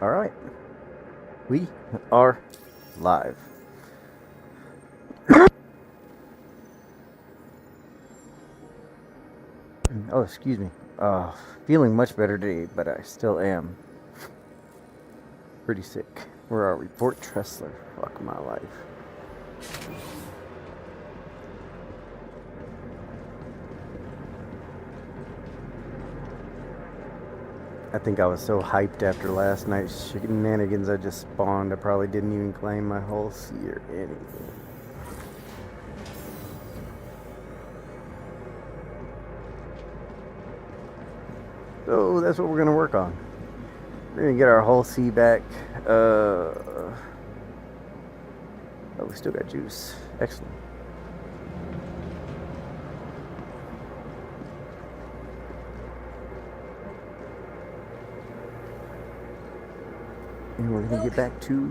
Alright, we are live. Oh, excuse me. Feeling much better today, but I still am pretty sick. Where are we? Port Tressler. Fuck my life. I think I was so hyped after last night's shenanigans I just spawned. I probably didn't even claim my whole C or anything. So that's what we're gonna work on. We're gonna get our whole C back. Oh, we still got juice. Excellent. And we're gonna get back to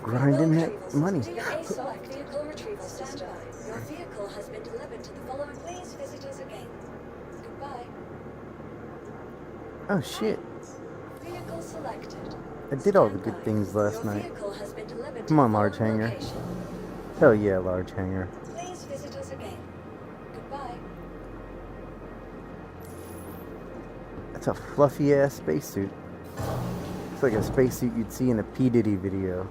grinding that money. Vehicle retrieval standby. Your vehicle has been delivered to the following. Please visit us again. Goodbye. Oh shit. Vehicle selected. I did all the good things last Your night. vehicle has been delivered to Come on, the large following hanger. location. Hell yeah, large hanger. Please visit us again. Goodbye. That's a fluffy ass spacesuit. It's like a spacesuit you'd see in a P. Diddy video.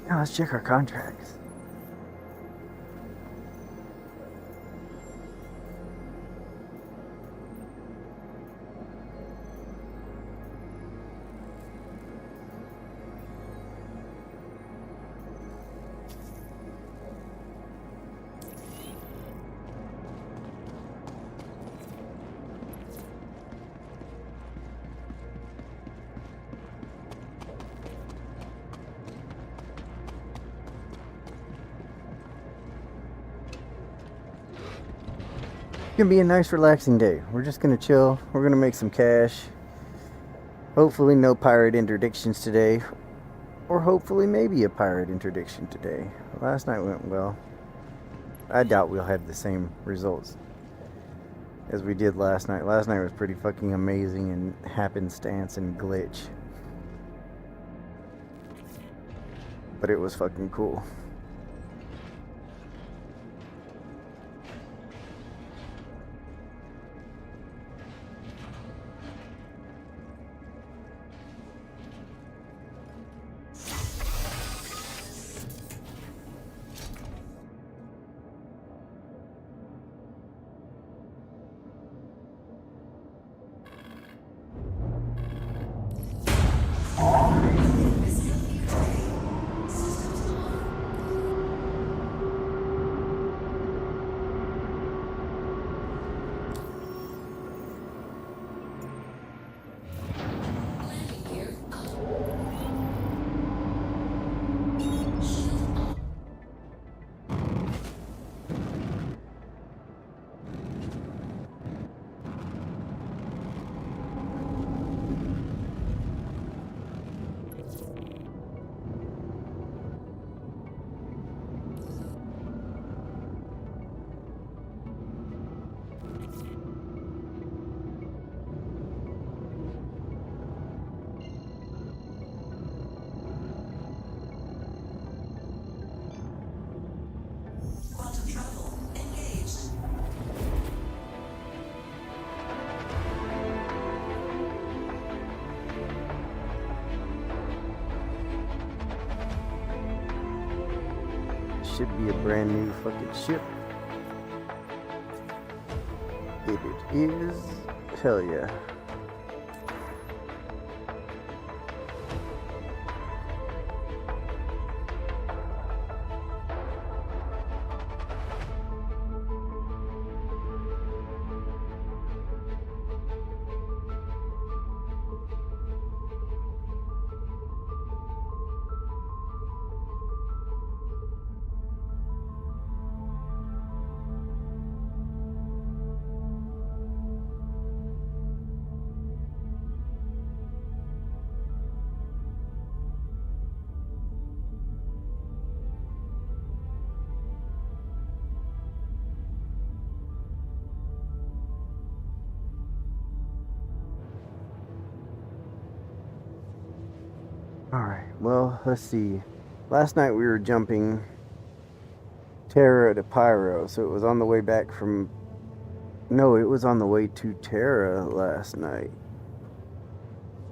Now let's check our contracts. It's gonna be a nice relaxing day. We're just gonna chill. We're gonna make some cash. Hopefully no pirate interdictions today. Or hopefully maybe a pirate interdiction today. Last night went well. I doubt we'll have the same results as we did last night. Last night was pretty fucking amazing and happenstance and glitch. But it was fucking cool. Should be a brand new fucking ship. It is. Hell yeah. Alright, well, let's see. Last night we were jumping Terra to Pyro, so it was on the way back from. No, it was on the way to Terra last night.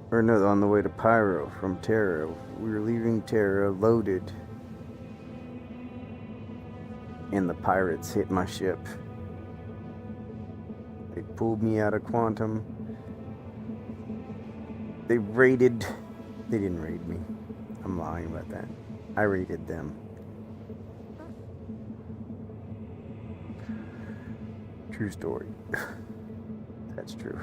Or no, on the way to Pyro from Terra. We were leaving Terra loaded, and the pirates hit my ship. They pulled me out of Quantum. They raided. They didn't raid me. I'm lying about that. I raided them. True story. That's true.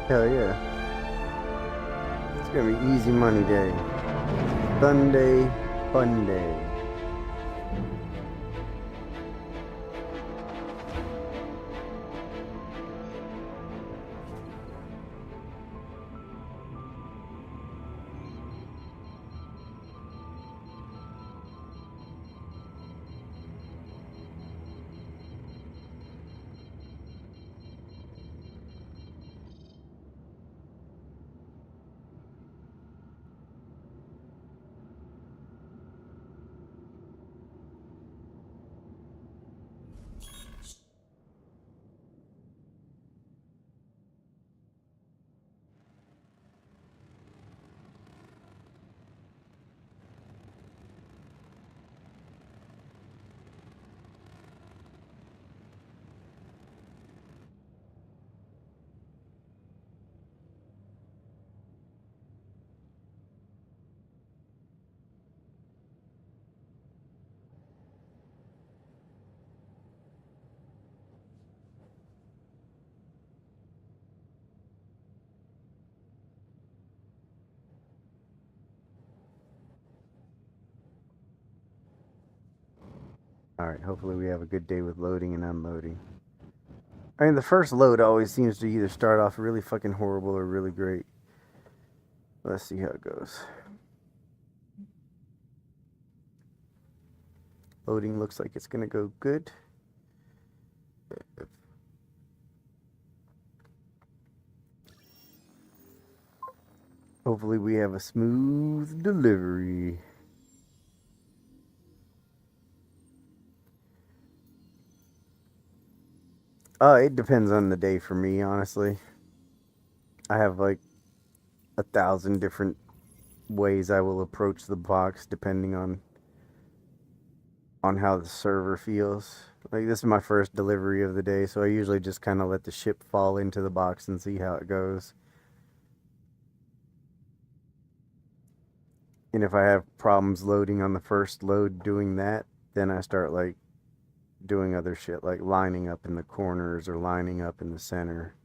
Hell yeah. It's gonna be easy money day. Sunday, fun day. Alright, hopefully we have a good day with loading and unloading. I mean, the first load always seems to either start off really fucking horrible or really great. Let's see how it goes. Loading looks like it's gonna go good. Hopefully we have a smooth delivery. It depends on the day for me, honestly. I have like 1,000 different ways I will approach the box depending on how the server feels. Like this is my first delivery of the day, so I usually just kind of let the ship fall into the box and see how it goes. And if I have problems loading on the first load doing that, then I start like doing other shit like lining up in the corners or lining up in the center.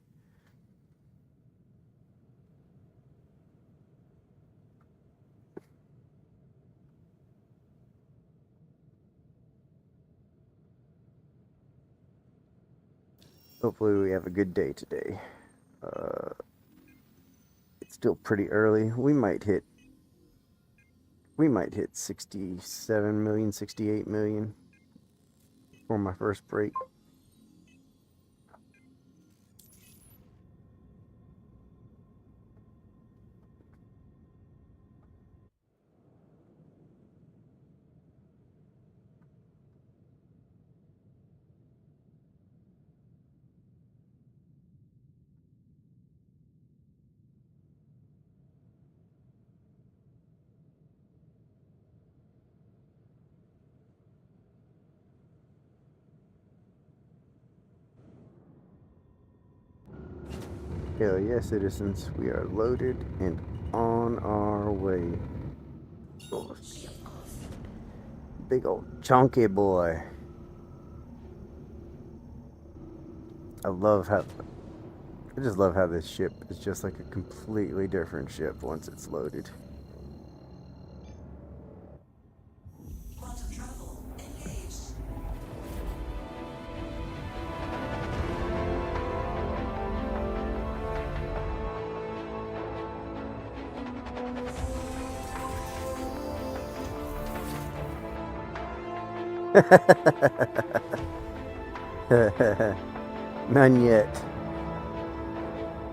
Hopefully we have a good day today. Uh, it's still pretty early. We might hit 67 million, 68 million for my first break. Hell yeah, citizens. We are loaded and on our way. Oh, big old chunky boy. I love how I just love how this ship is just like a completely different ship once it's loaded. Quantum travel engaged. None yet.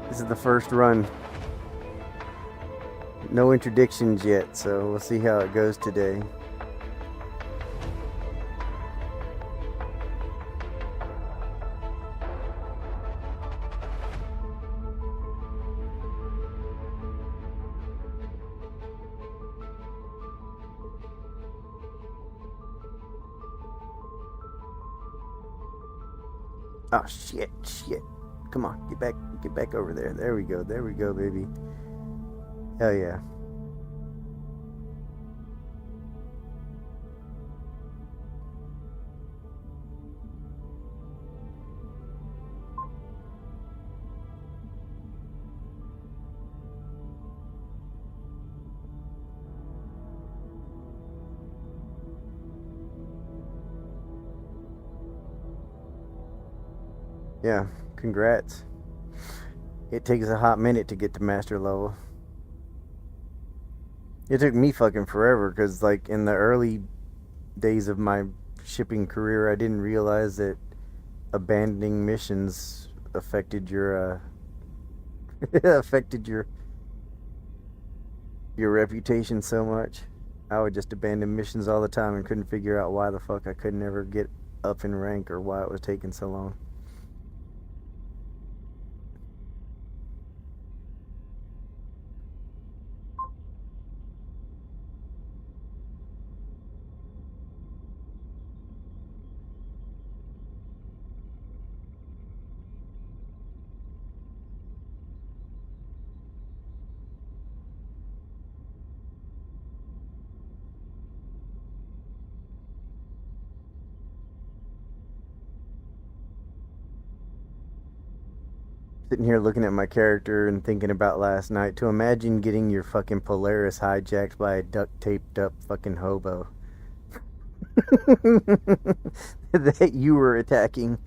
This is the first run. No interdictions yet, so we'll see how it goes today. Oh shit, shit. Come on, get back over there. There we go, baby. Hell yeah. Yeah, congrats. It takes a hot minute to get to master level. It took me fucking forever because, like, in the early days of my shipping career, I didn't realize that abandoning missions affected your affected your reputation so much. I would just abandon missions all the time and couldn't figure out why the fuck I could never get up in rank or why it was taking so long. Sitting here looking at my character and thinking about last night, to imagine getting your fucking Polaris hijacked by a duct taped up fucking hobo that you were attacking.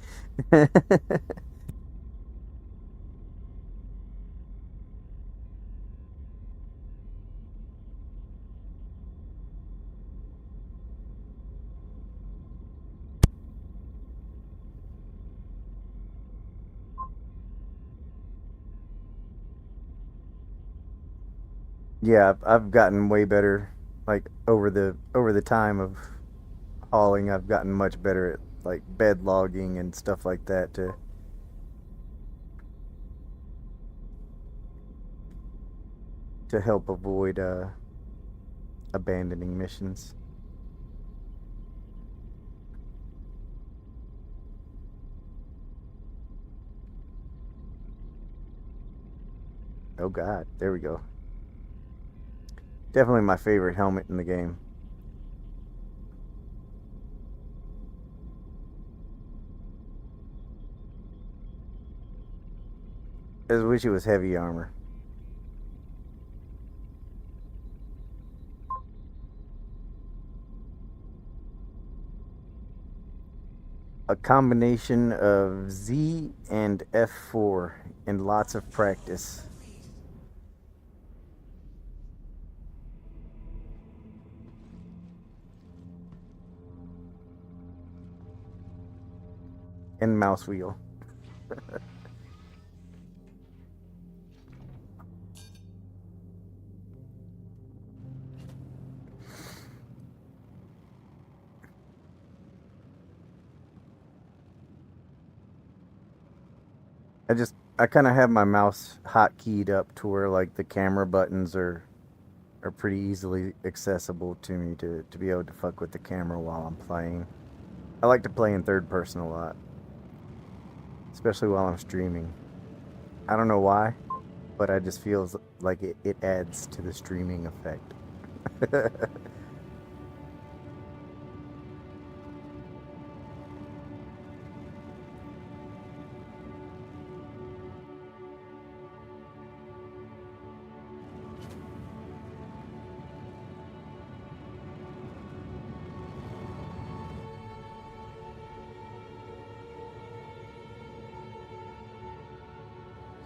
Yeah, I've gotten way better. Like over the time of hauling, I've gotten much better at like bed logging and stuff like that to help avoid abandoning missions. Oh God, there we go. Definitely my favorite helmet in the game. I just wish it was heavy armor. a combination of Z and F4 and lots of practice. And mouse wheel. I kind of have my mouse hotkeyed up to where like the camera buttons are pretty easily accessible to me to be able to fuck with the camera while I'm playing. I like to play in third person a lot, especially while I'm streaming. I don't know why, but I just feels like it adds to the streaming effect.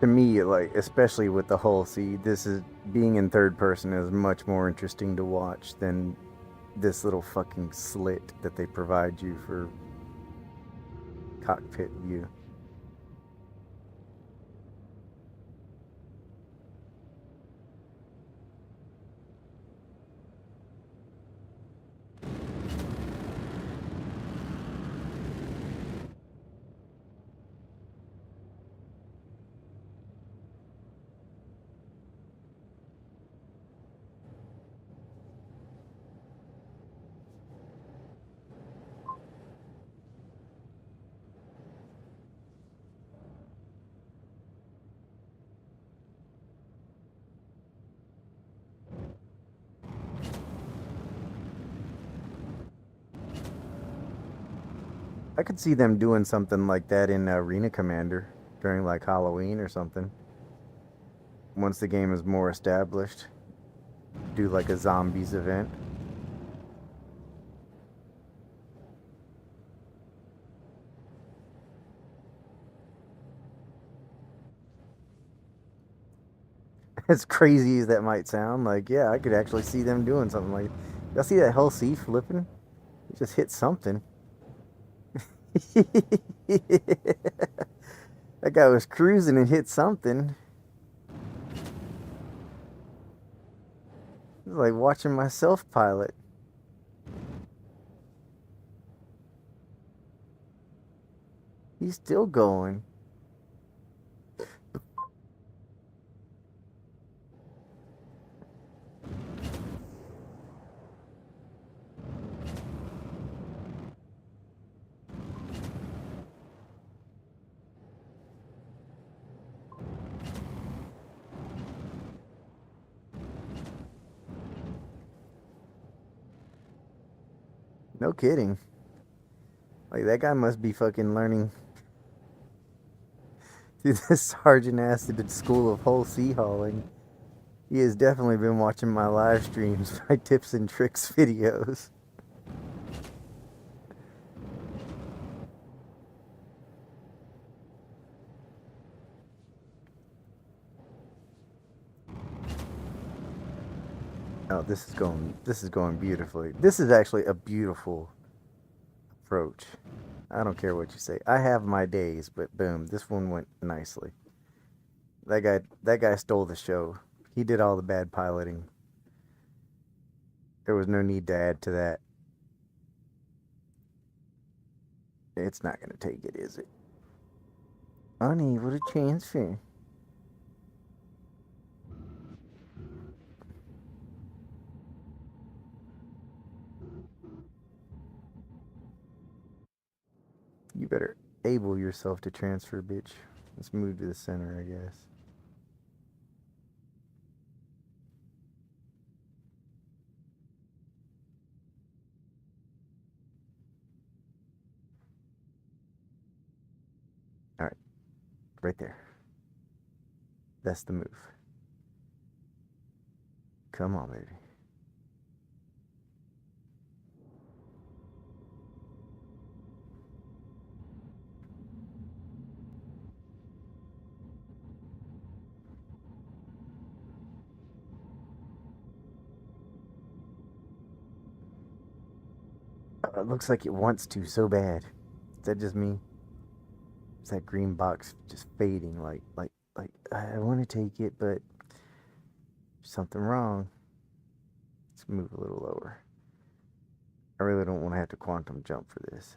To me, like especially with the hull seat, this is being in third person is much more interesting to watch than this little fucking slit that they provide you for cockpit view. I could see them doing something like that in Arena Commander during like Halloween or something. Once the game is more established, do like a zombies event. As crazy as that might sound, like yeah, I could actually see them doing something like. Y'all see that Hull C flipping? It just hit something. That guy was cruising and hit something. It was like watching myself pilot. He's still going. No kidding. Like that guy must be fucking learning through the Sergeant Acid School of Hull Sea Hauling. He has definitely been watching my live streams, my tips and tricks videos. Oh, this is going beautifully. This is actually a beautiful approach. I don't care what you say. I have my days, but boom, this one went nicely. That guy stole the show. He did all the bad piloting. There was no need to add to that. It's not gonna take it, is it? Unable to transfer. You better able yourself to transfer, bitch. Let's move to the center, I guess. All right, right there. That's the move. Come on, baby. It looks like it wants to so bad. Is that just me? Is that green box just fading? Like I want to take it, but something wrong. Let's move a little lower. I really don't want to have to quantum jump for this.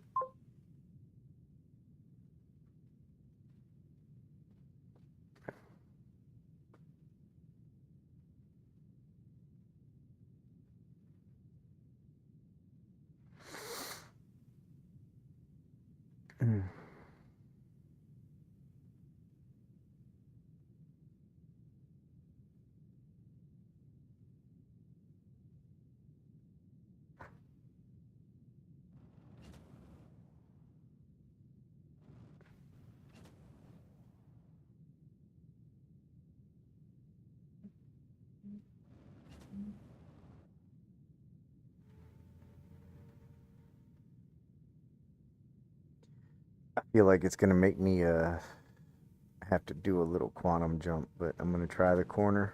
I feel like it's gonna make me have to do a little quantum jump, but I'm gonna try the corner.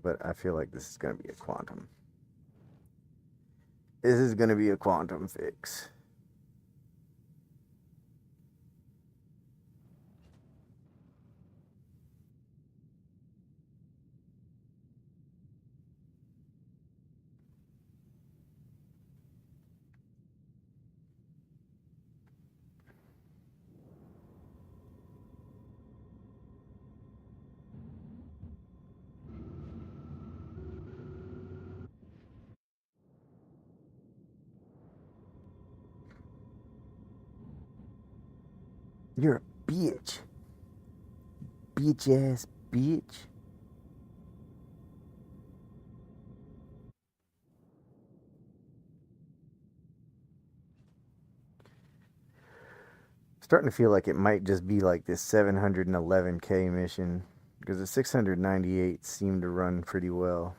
But I feel like this is gonna be a quantum. This is gonna be a quantum fix. You're a bitch. Bitch ass bitch. Starting to feel like it might just be like this 711K mission because the 698 seemed to run pretty well.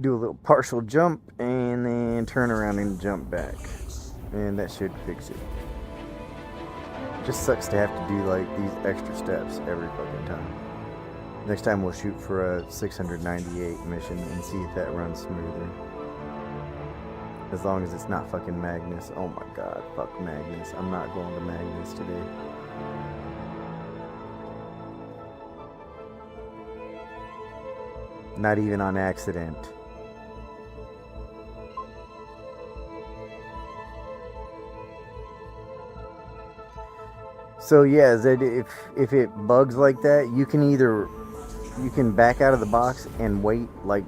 Do a little partial jump and then turn around and jump back. And that should fix it. Just sucks to have to do like these extra steps every fucking time. Next time we'll shoot for a 698 mission and see if that runs smoother. As long as it's not fucking Magnus. Oh my god, fuck Magnus. I'm not going to Magnus today. Not even on accident. So yeah, Zed, if it bugs like that, you can back out of the box and wait like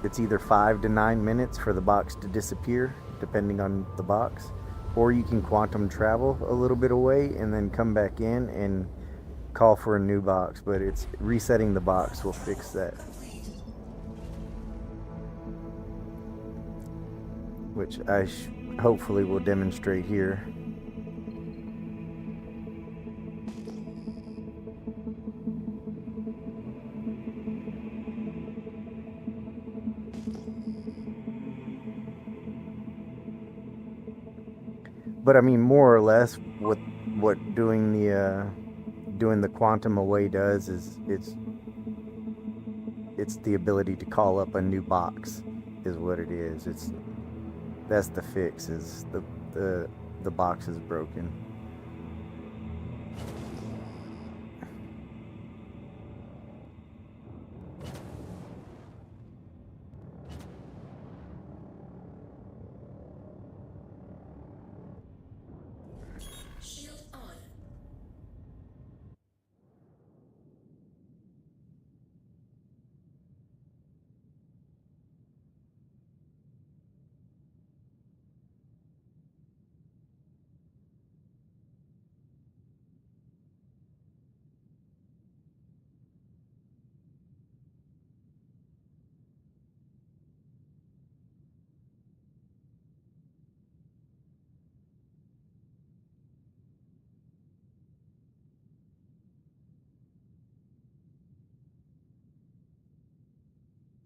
it's either 5 to 9 minutes for the box to disappear, depending on the box, or you can quantum travel a little bit away and then come back in and call for a new box. But it's resetting the box will fix that, which I hopefully will demonstrate here. But I mean, more or less, what doing the quantum away does is it's the ability to call up a new box, is what it is. That's the fix. Is the box is broken.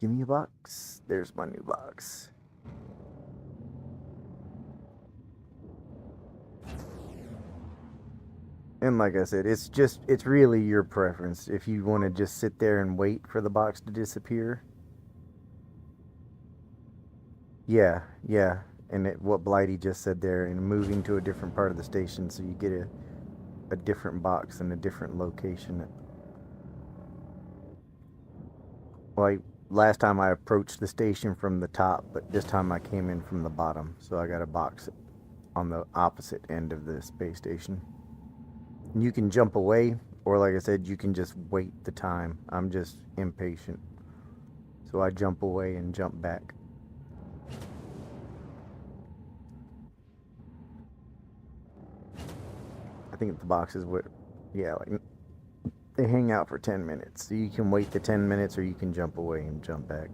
Give me a box. There's my new box. And like I said, it's really your preference. If you want to just sit there and wait for the box to disappear. Yeah, yeah. And what Blighty just said there, and moving to a different part of the station so you get a different box in a different location. Like last time I approached the station from the top, but this time I came in from the bottom. So I got a box on the opposite end of the space station. You can jump away, or like I said, you can just wait the time. I'm just impatient. So I jump away and jump back. I think the box is what, yeah, like they hang out for 10 minutes. So you can wait the 10 minutes or you can jump away and jump back.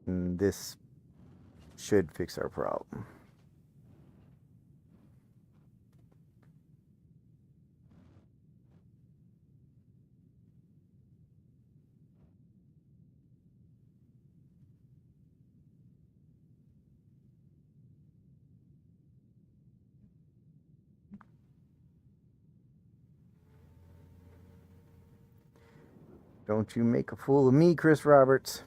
And this should fix our problem. Don't you make a fool of me, Chris Roberts.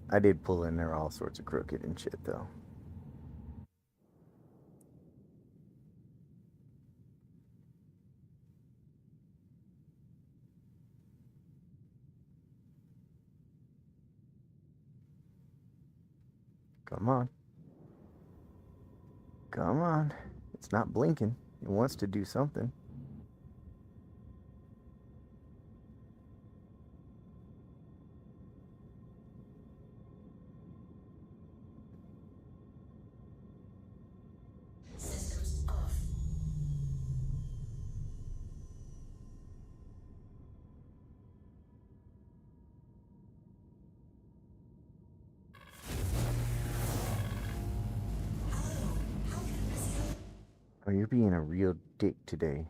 I did pull in there all sorts of crooked and shit, though. Come on. Come on. It's not blinking. It wants to do something. Systems off. Oh, you're being a real dick today.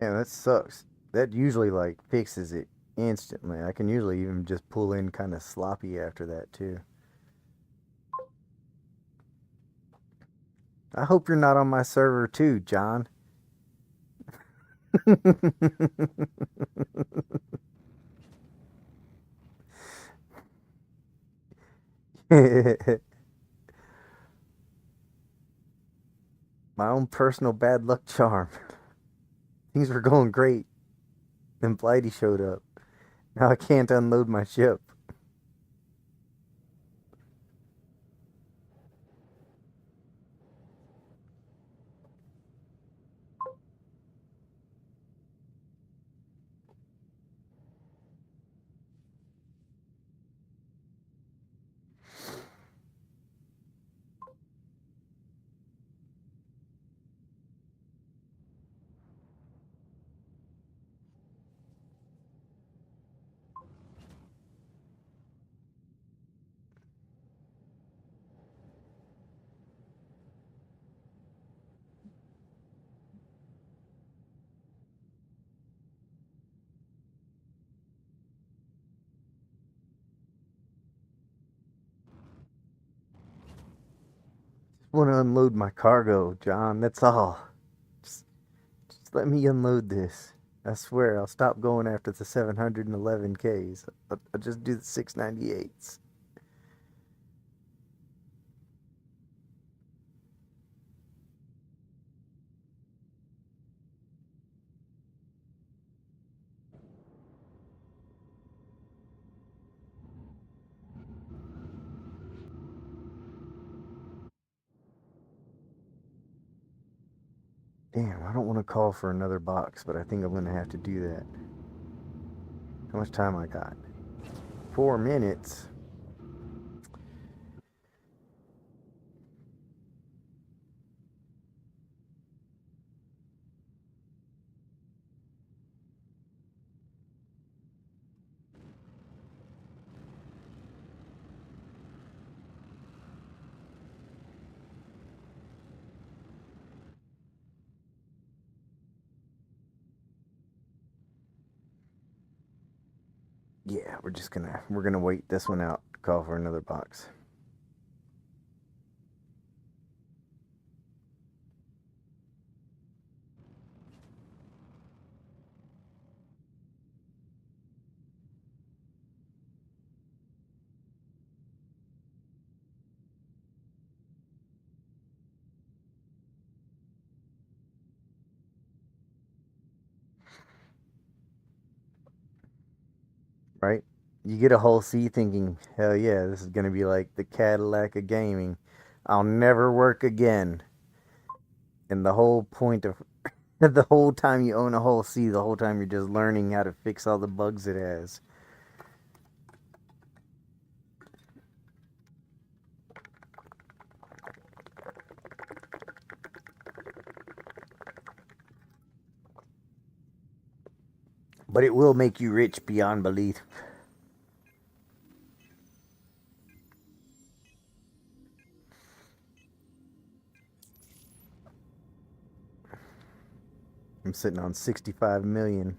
Yeah, that sucks. That usually like fixes it instantly. I can usually even just pull in kind of sloppy after that too. I hope you're not on my server too, John. My own personal bad luck charm. Things were going great. Then Blighty showed up. Now I can't unload my ship. Just want to unload my cargo, John. That's all. Just, just let me unload this. I swear I'll stop going after the 711Ks. I'll just do the 698s. Damn, I don't want to call for another box, but I think I'm gonna have to do that. How much time I got? 4 minutes. Yeah, we're gonna wait this one out. Call for another box. Right? You get a whole C thinking, hell yeah, this is gonna be like the Cadillac of gaming. I'll never work again. And the whole point of the whole time you own a whole C, the whole time you're just learning how to fix all the bugs it has. But it will make you rich beyond belief. I'm sitting on 65 million.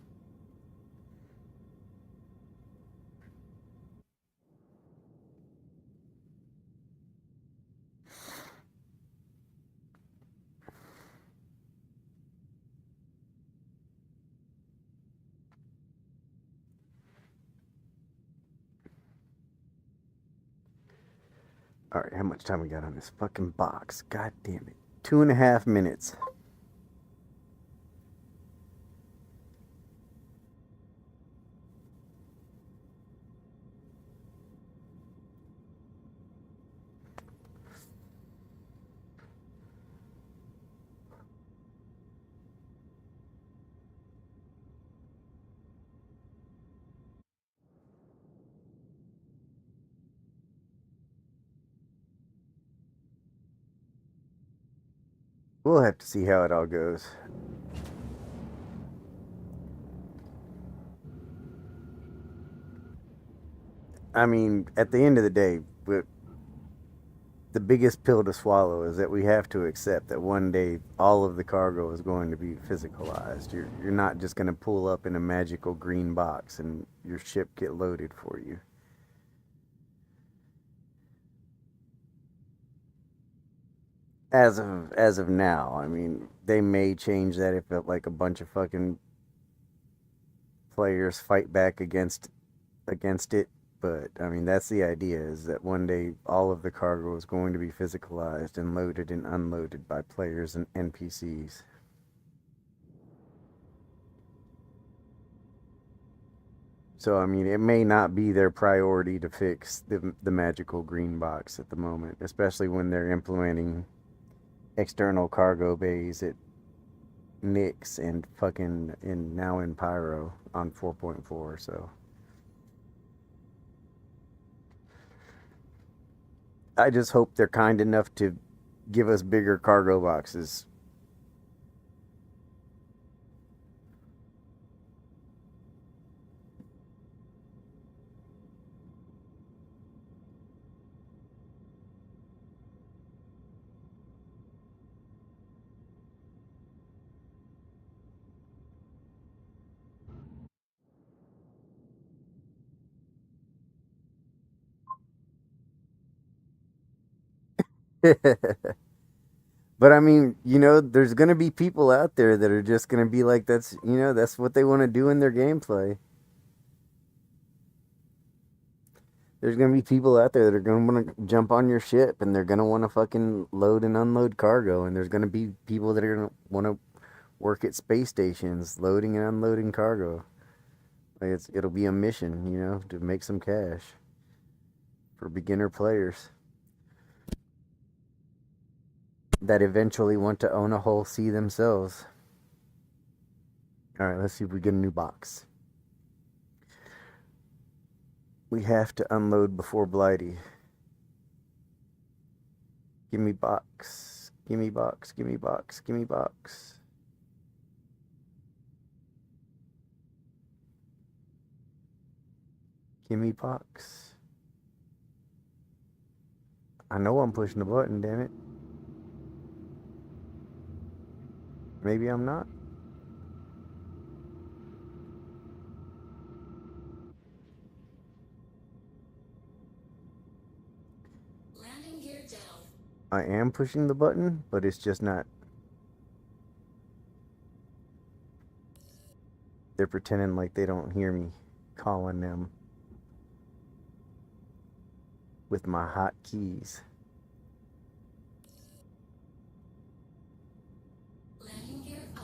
All right, how much time we got on this fucking box? God damn it. 2.5 minutes. We'll have to see how it all goes. I mean, at the end of the day, the biggest pill to swallow is that we have to accept that one day all of the cargo is going to be physicalized. You're not just going to pull up in a magical green box and your ship get loaded for you. As of now, I mean, they may change that if like a bunch of fucking players fight back against it. But I mean, that's the idea: is that one day all of the cargo is going to be physicalized and loaded and unloaded by players and NPCs. So I mean, it may not be their priority to fix the magical green box at the moment, especially when they're implementing external cargo bays at Nix and fucking in now in Pyro on 4.4. So I just hope they're kind enough to give us bigger cargo boxes. But I mean, there's gonna be people out there that are just gonna be like, that's what they want to do in their gameplay. There's gonna be people out there that are gonna want to jump on your ship and they're gonna want to fucking load and unload cargo, and there's gonna be people that are gonna want to work at space stations, loading and unloading cargo. Like it'll be a mission, to make some cash for beginner players. that eventually want to own a whole sea themselves. All right, let's see if we get a new box. We have to unload before Blighty. Give me box. Give me box. Give me box. Give me box. Give me box. I know I'm pushing the button, damn it. Maybe I'm not. Landing gear down. I am pushing the button, but it's just not. They're pretending like they don't hear me calling them with my hot keys. Landing gear up.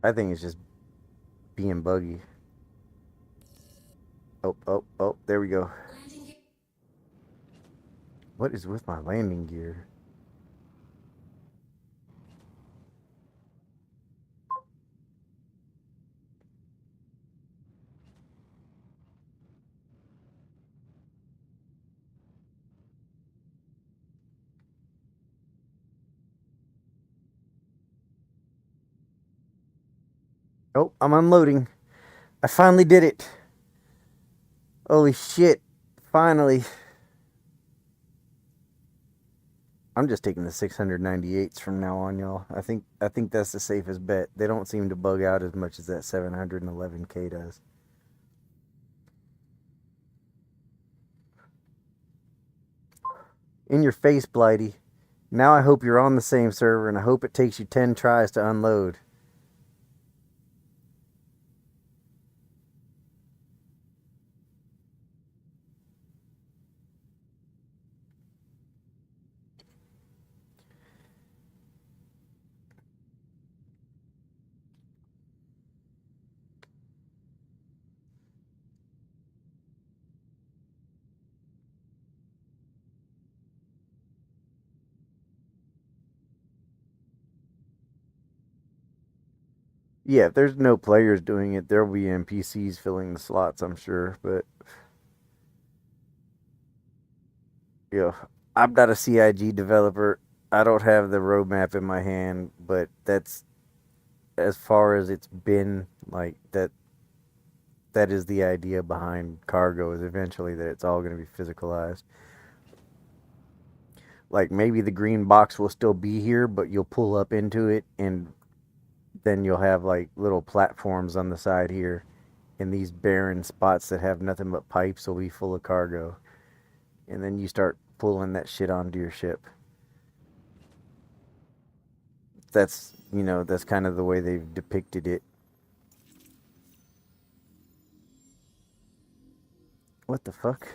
I think it's just being buggy. Oh, there we go. Landing gear. What is with my landing gear? Oh, I'm unloading. I finally did it. Holy shit. Finally. I'm just taking the 698s from now on, y'all. I think that's the safest bet. They don't seem to bug out as much as that 711K does. In your face, Blighty. Now I hope you're on the same server, and I hope it takes you 10 tries to unload. Yeah, if there's no players doing it, there'll be NPCs filling the slots, I'm sure. But, yeah, I'm not a CIG developer. I don't have the roadmap in my hand, but that's as far as it's been. Like, that is the idea behind cargo, is eventually that it's all going to be physicalized. Like, maybe the green box will still be here, but you'll pull up into it, and then you'll have like little platforms on the side here, and these barren spots that have nothing but pipes will be full of cargo, and then you start pulling that shit onto your ship. That's kind of the way they've depicted it. What the fuck?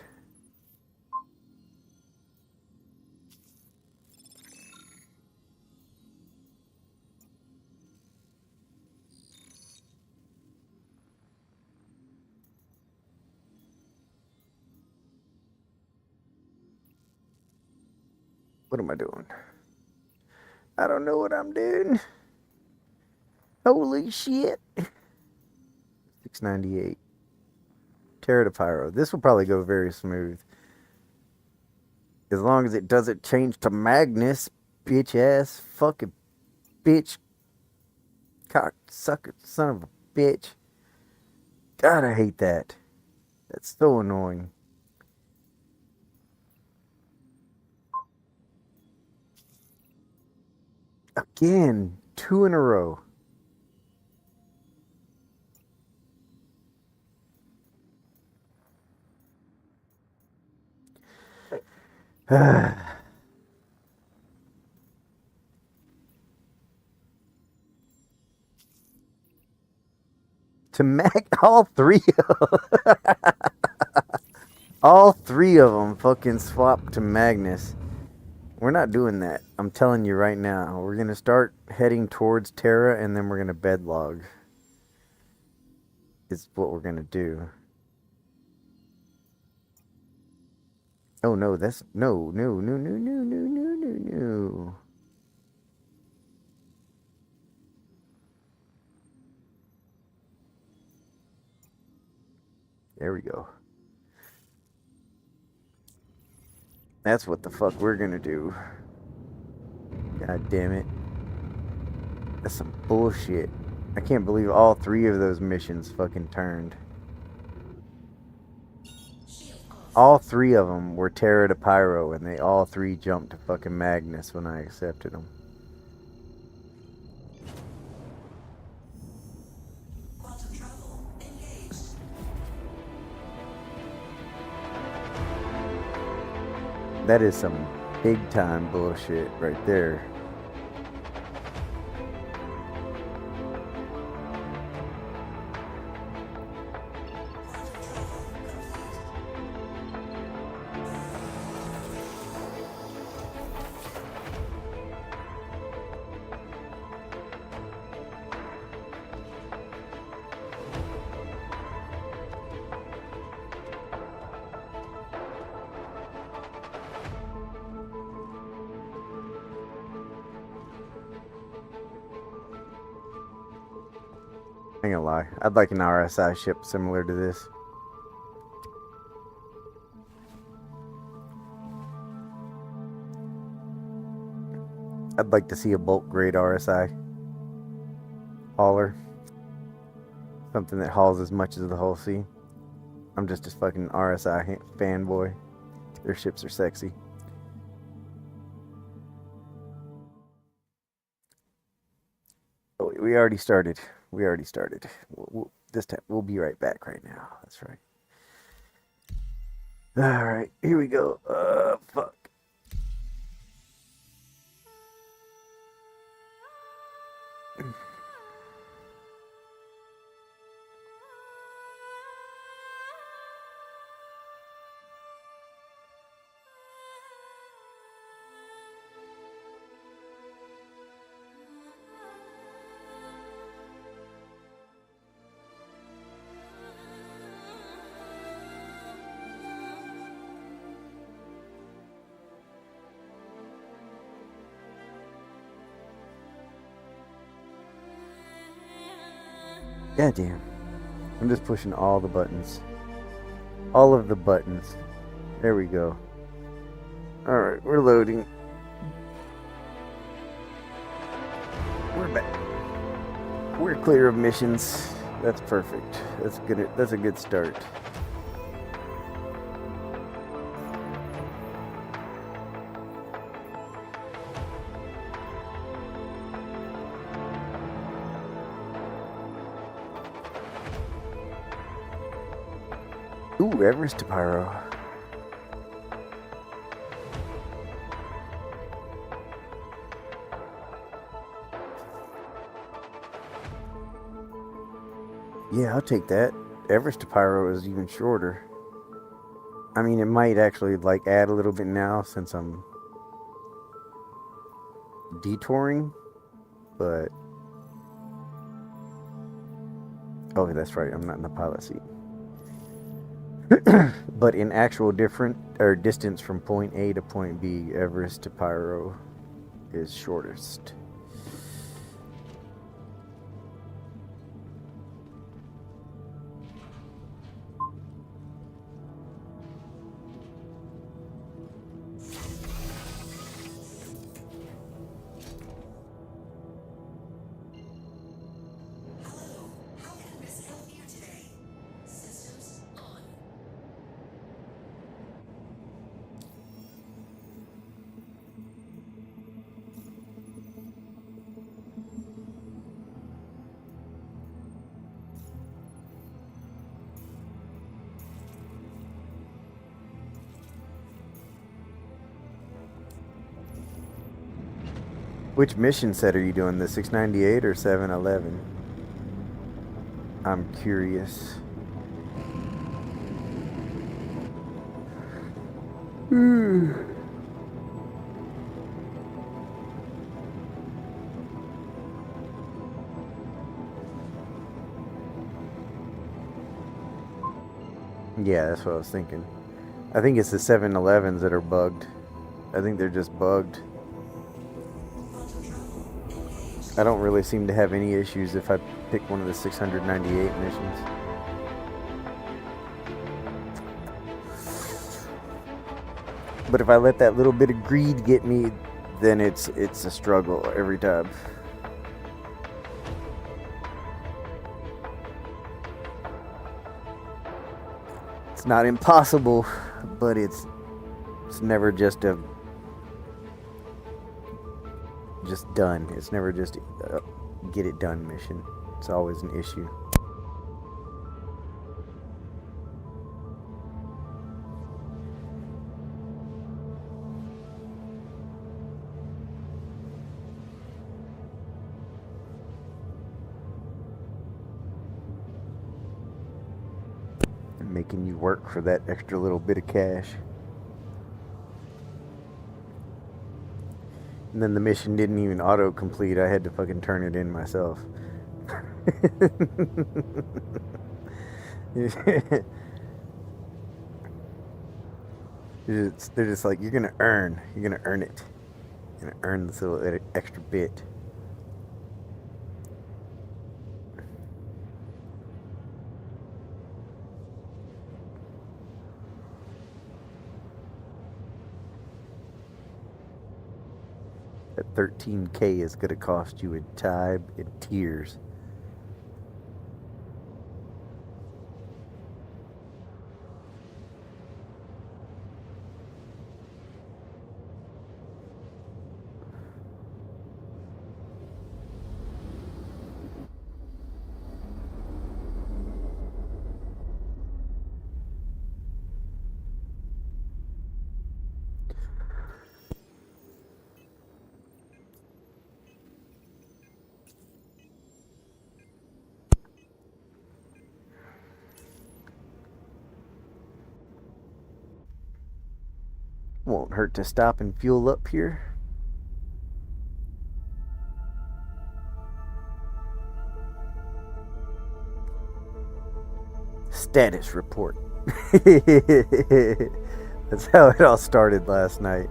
What am I doing? I don't know what I'm doing. Holy shit. 698. Terra to Pyro. This will probably go very smooth. As long as it doesn't change to Magnus, bitch ass, fucking bitch, cock sucker, son of a bitch. God, I hate that. That's so annoying. Again, two in a row. To Mag, all three of them fucking swapped to Magnus. We're not doing that. I'm telling you right now. We're gonna start heading towards Terra, and then we're gonna bedlog. Is what we're gonna do. Oh no, that's no. There we go. That's what the fuck we're gonna do. God damn it. That's some bullshit. I can't believe all three of those missions fucking turned. All three of them were Terra to Pyro, and they all three jumped to fucking Magnus when I accepted them. That is some big time bullshit right there. I ain't gonna lie. I'd like an RSI ship similar to this. I'd like to see a bulk grade RSI hauler. Something that hauls as much as the Hull Sea. I'm just a fucking RSI fanboy. Their ships are sexy. Oh, we already started. This time, we'll be right back right now. That's right. Alright, here we go. Fuck. Goddamn. I'm just pushing all the buttons. All of the buttons. There we go. Alright, we're loading. We're back. We're clear of missions. That's perfect. That's good. That's a good start. Ooh, Everest to Pyro. Yeah, I'll take that. Everest to Pyro is even shorter. I mean, it might actually like add a little bit now since I'm detouring, but oh, that's right. I'm not in the pilot seat. But in actual different or distance from point A to point B, Everest to Pyro is shortest. Which mission set are you doing? The 698 or 711? I'm curious. Yeah, that's what I was thinking. I think it's the 7-Elevens that are bugged. I think they're just bugged. I don't really seem to have any issues if I pick one of the 698 missions. But if I let that little bit of greed get me, then it's a struggle every time. It's not impossible, but it's never just done. It's never just a get it done mission. It's always an issue. And making you work for that extra little bit of cash. And then the mission didn't even auto-complete. I had to fucking turn it in myself. They're just like, you're gonna earn it. You're gonna earn this little extra bit. That 13K is gonna cost you in time and tears. Won't hurt to stop and fuel up here. Status report. That's how it all started last night.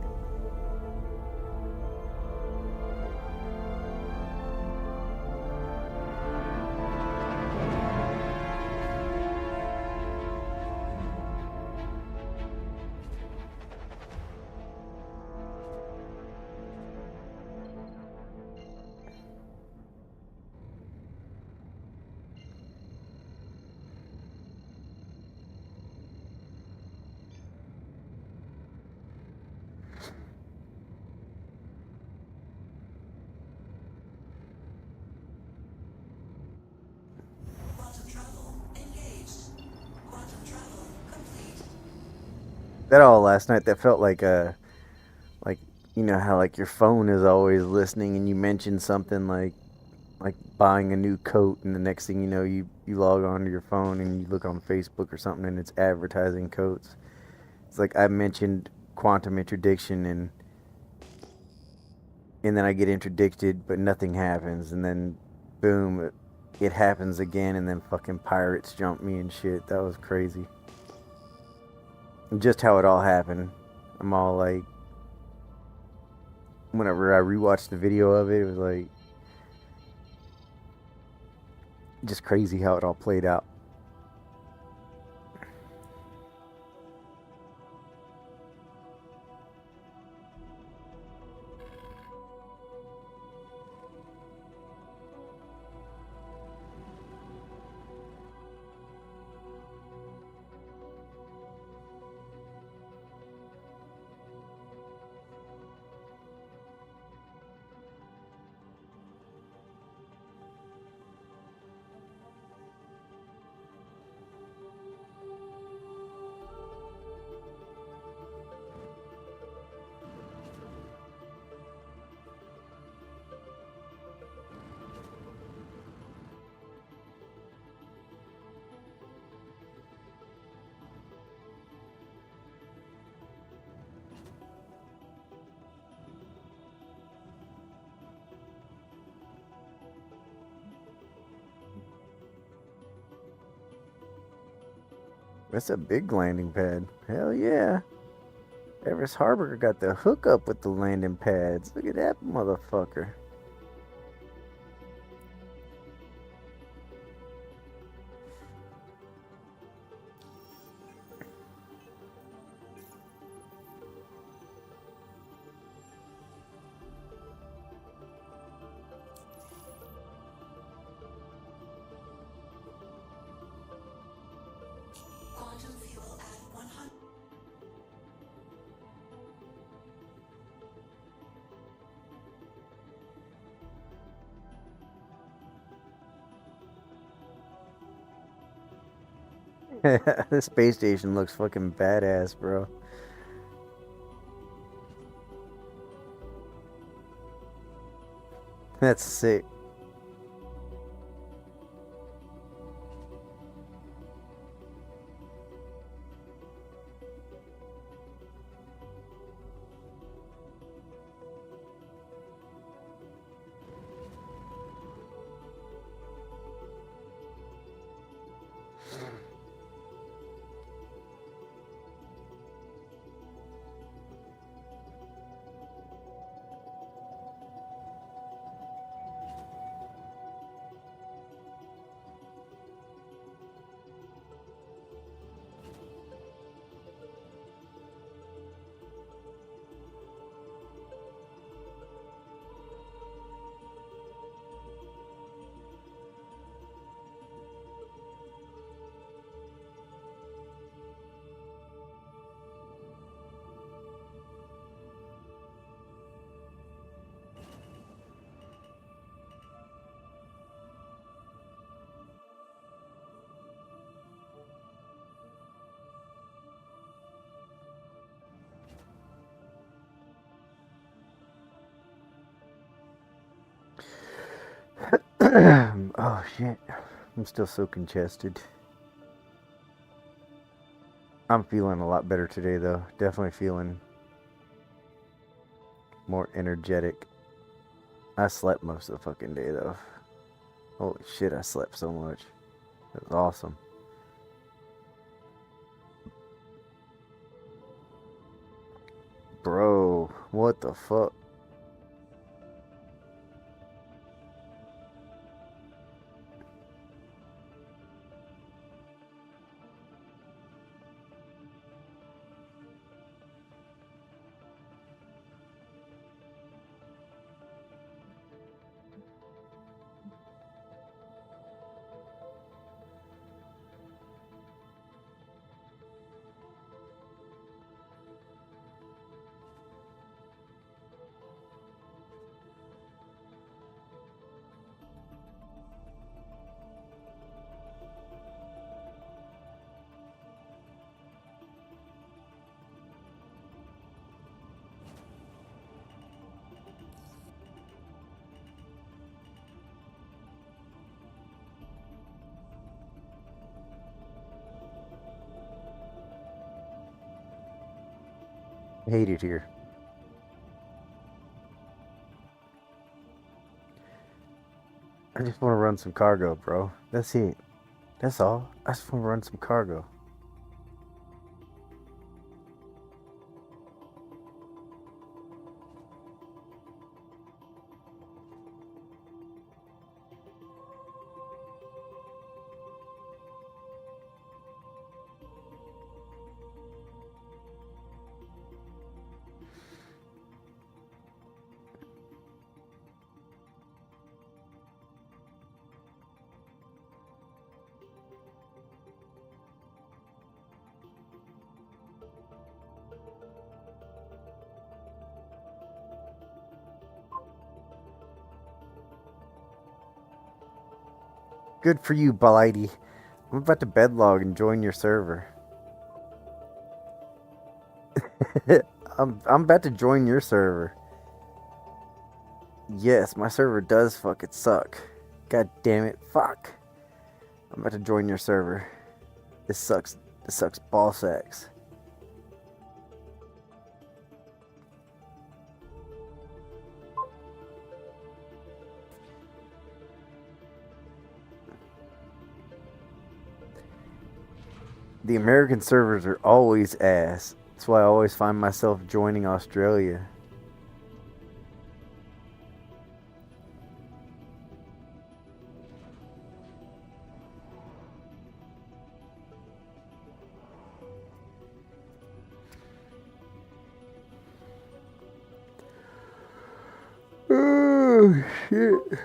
That all last night, that felt like like, you know how like your phone is always listening and you mention something like buying a new coat, and the next thing you know, you log on to your phone and you look on Facebook or something and it's advertising coats. It's like I mentioned quantum interdiction, and then I get interdicted but nothing happens, and then boom, it happens again, and then fucking pirates jump me and shit. That was crazy. And just how it all happened. I'm all like, whenever I rewatched the video of it, it was like just crazy how it all played out. That's a big landing pad. Hell yeah. Everest Harbor got the hookup with the landing pads. Look at that motherfucker. Quantum fuel at 100. The space station looks fucking badass, bro. That's sick. Oh shit. I'm still so congested. I'm feeling a lot better today though. Definitely feeling more energetic. I slept most of the fucking day though. Holy shit, I slept so much. It was awesome. Bro, what the fuck? I hate it here. I just want to run some cargo, bro. That's it. That's all. I just want to run some cargo. Good for you, Blighty. I'm about to bedlog and join your server. I'm about to join your server. Yes, my server does fucking suck. God damn it. Fuck. I'm about to join your server. This sucks. This sucks ball sacks. The American servers are always ass. That's why I always find myself joining Australia. Oh, shit.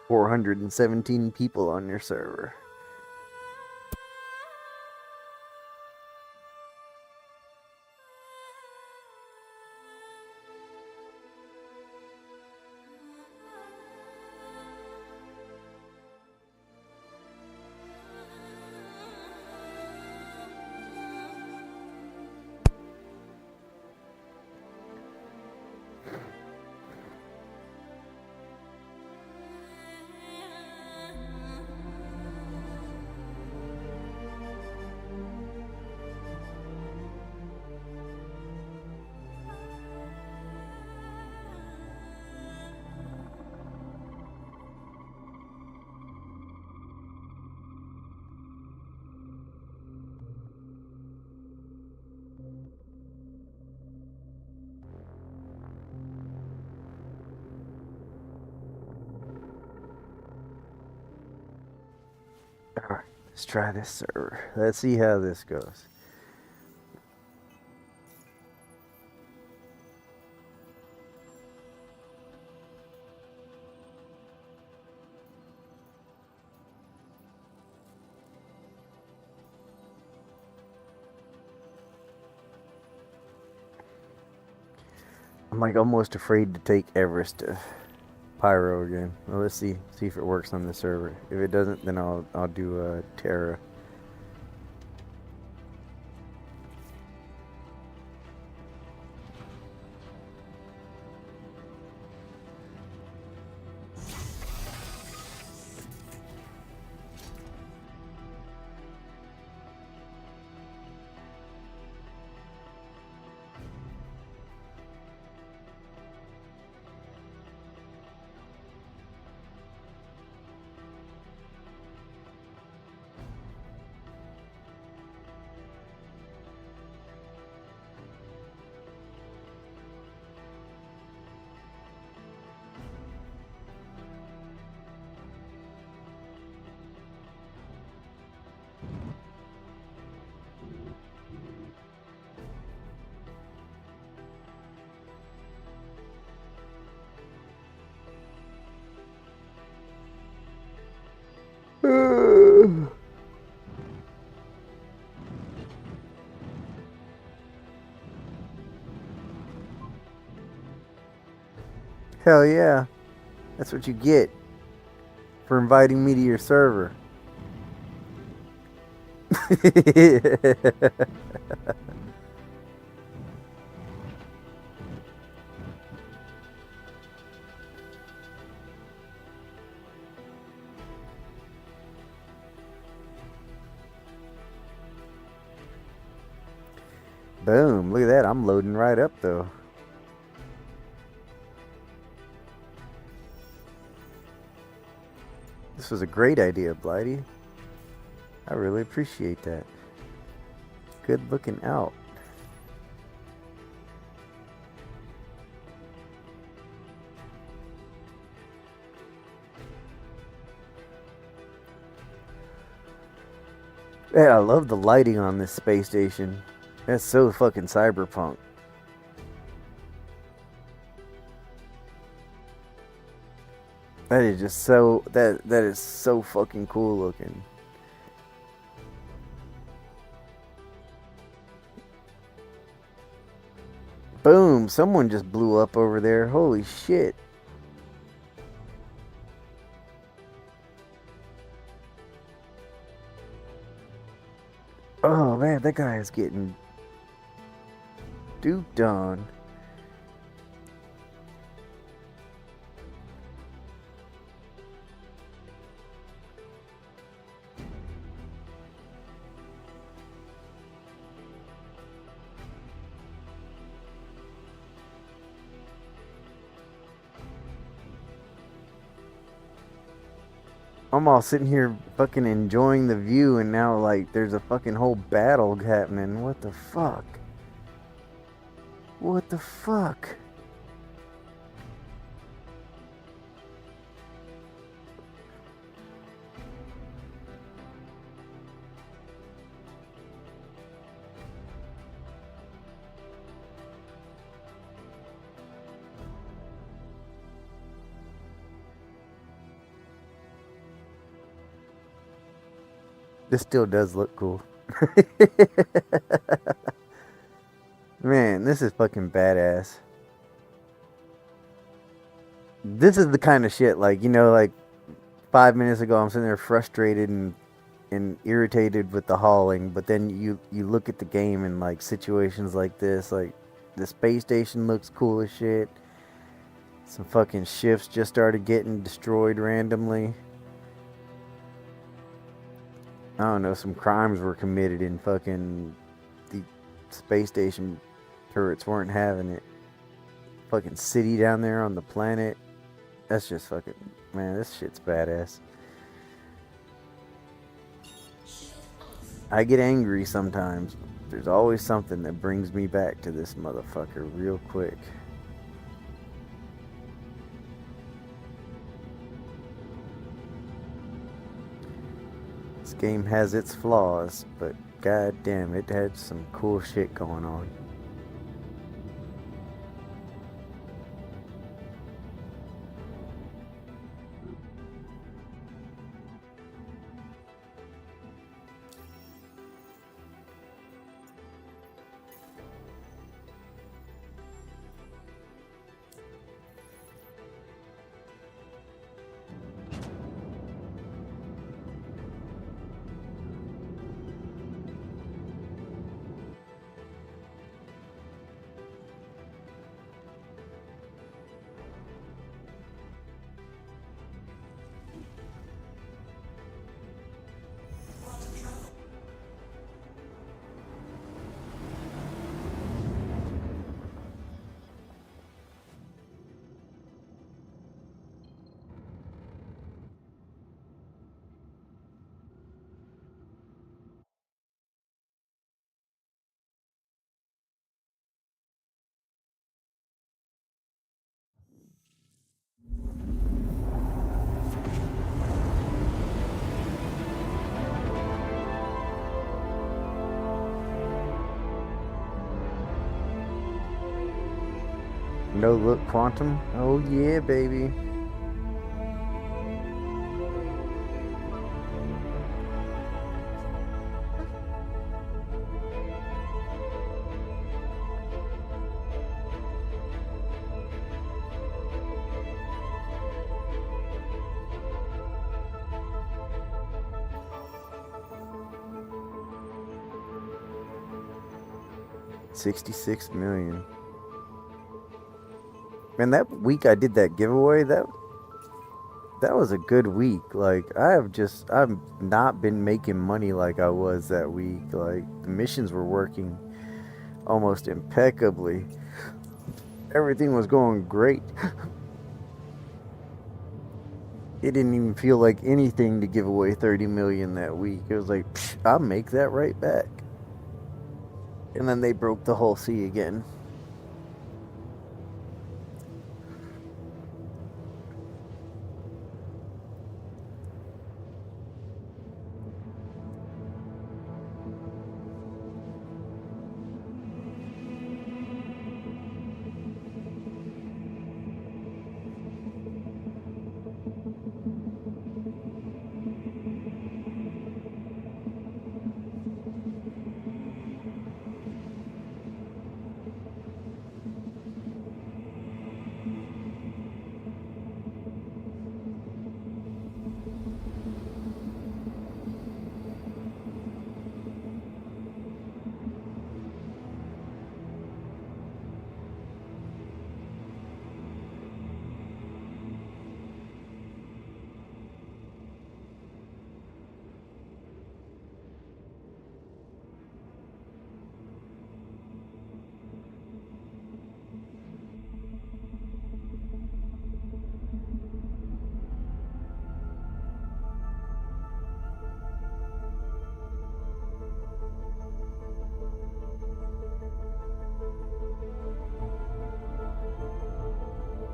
$417 people on your server. Alright, let's try this server. Let's see how this goes. I'm like almost afraid to take Everest to Pyro again. Well, let's see if it works on the server. If it doesn't, then I'll do Terra. Hell yeah. That's what you get for inviting me to your server. Boom. Look at that. I'm loading right up though. This was a great idea, Blighty. I really appreciate that. Good looking out. Man, I love the lighting on this space station. That's so fucking cyberpunk. That is just so that is so fucking cool looking. Boom! Someone just blew up over there. Holy shit. Oh man, that guy is getting duped on. I'm all sitting here fucking enjoying the view, and now like there's a fucking whole battle happening. What the fuck? What the fuck? This still does look cool. Man, this is fucking badass. This is the kind of shit, like, you know, like 5 minutes ago I'm sitting there frustrated and irritated with the hauling, but then you look at the game and like situations like this, like the space station looks cool as shit. Some fucking ships just started getting destroyed randomly. I don't know, some crimes were committed in fucking the space station turrets weren't having it. Fucking city down there on the planet. That's just fucking, man, this shit's badass. I get angry sometimes. There's always something that brings me back to this motherfucker real quick. This game has its flaws, but god damn, it had some cool shit going on. No look quantum? Oh yeah, baby. $66 million. Man, that week I did that giveaway, that was a good week. Like I've not been making money like I was that week. Like the missions were working almost impeccably. Everything was going great. It didn't even feel like anything to give away 30 million that week. It was like, I'll make that right back. And then they broke the whole sea again.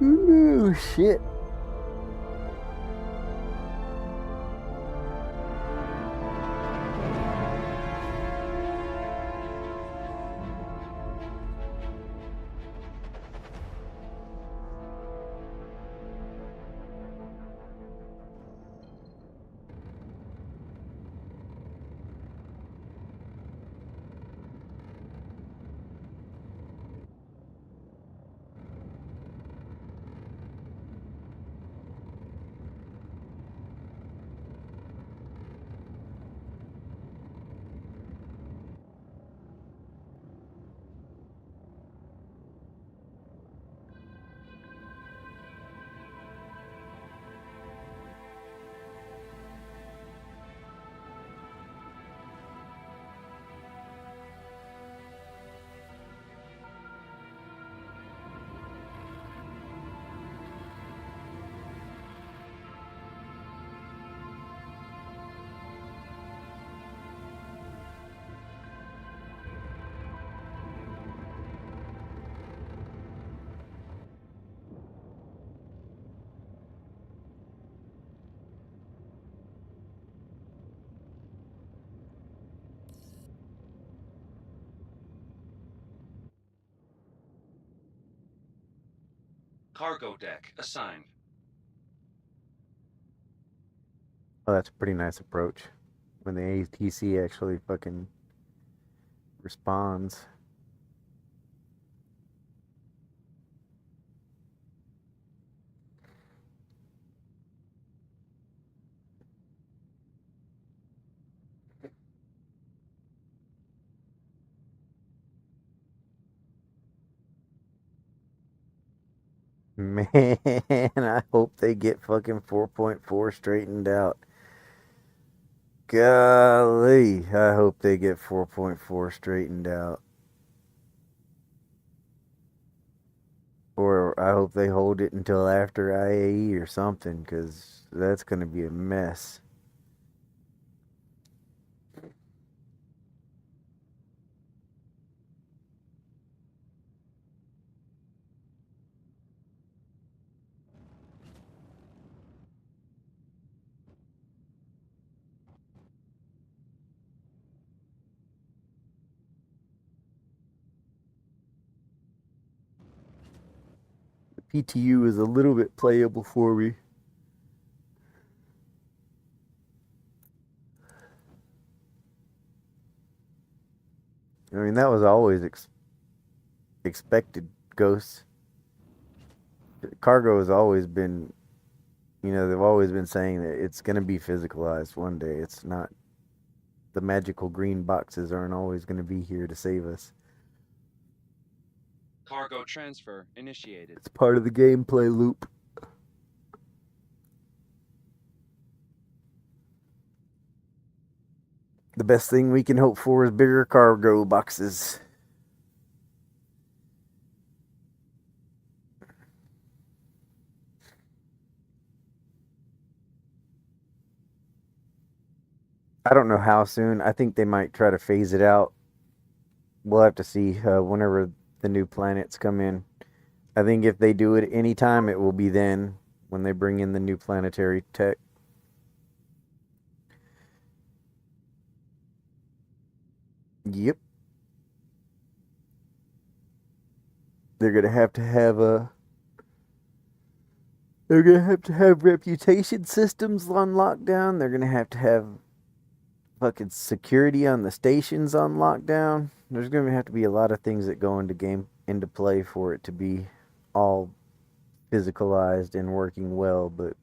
Ooh, shit. Cargo deck assigned. Oh, that's a pretty nice approach. When the ATC actually fucking responds. Man, I hope they get fucking 4.4 straightened out. Golly, I hope they get 4.4 straightened out. Or I hope they hold it until after IAE or something, because that's going to be a mess. The PTU is a little bit playable for me. I mean, that was always expected, Ghosts. Cargo has always been, they've always been saying that it's going to be physicalized one day. It's not, the magical green boxes aren't always going to be here to save us. Cargo transfer initiated. It's part of the gameplay loop. The best thing we can hope for is bigger cargo boxes. I don't know how soon. I think they might try to phase it out. We'll have to see whenever the new planets come in. I think if they do it anytime, it will be then when they bring in the new planetary tech. Yep. They're gonna have to have a. They're gonna have to have reputation systems on lockdown. They're gonna have to have fucking security on the stations on lockdown. There's gonna have to be a lot of things that go into play for it to be all physicalized and working well, but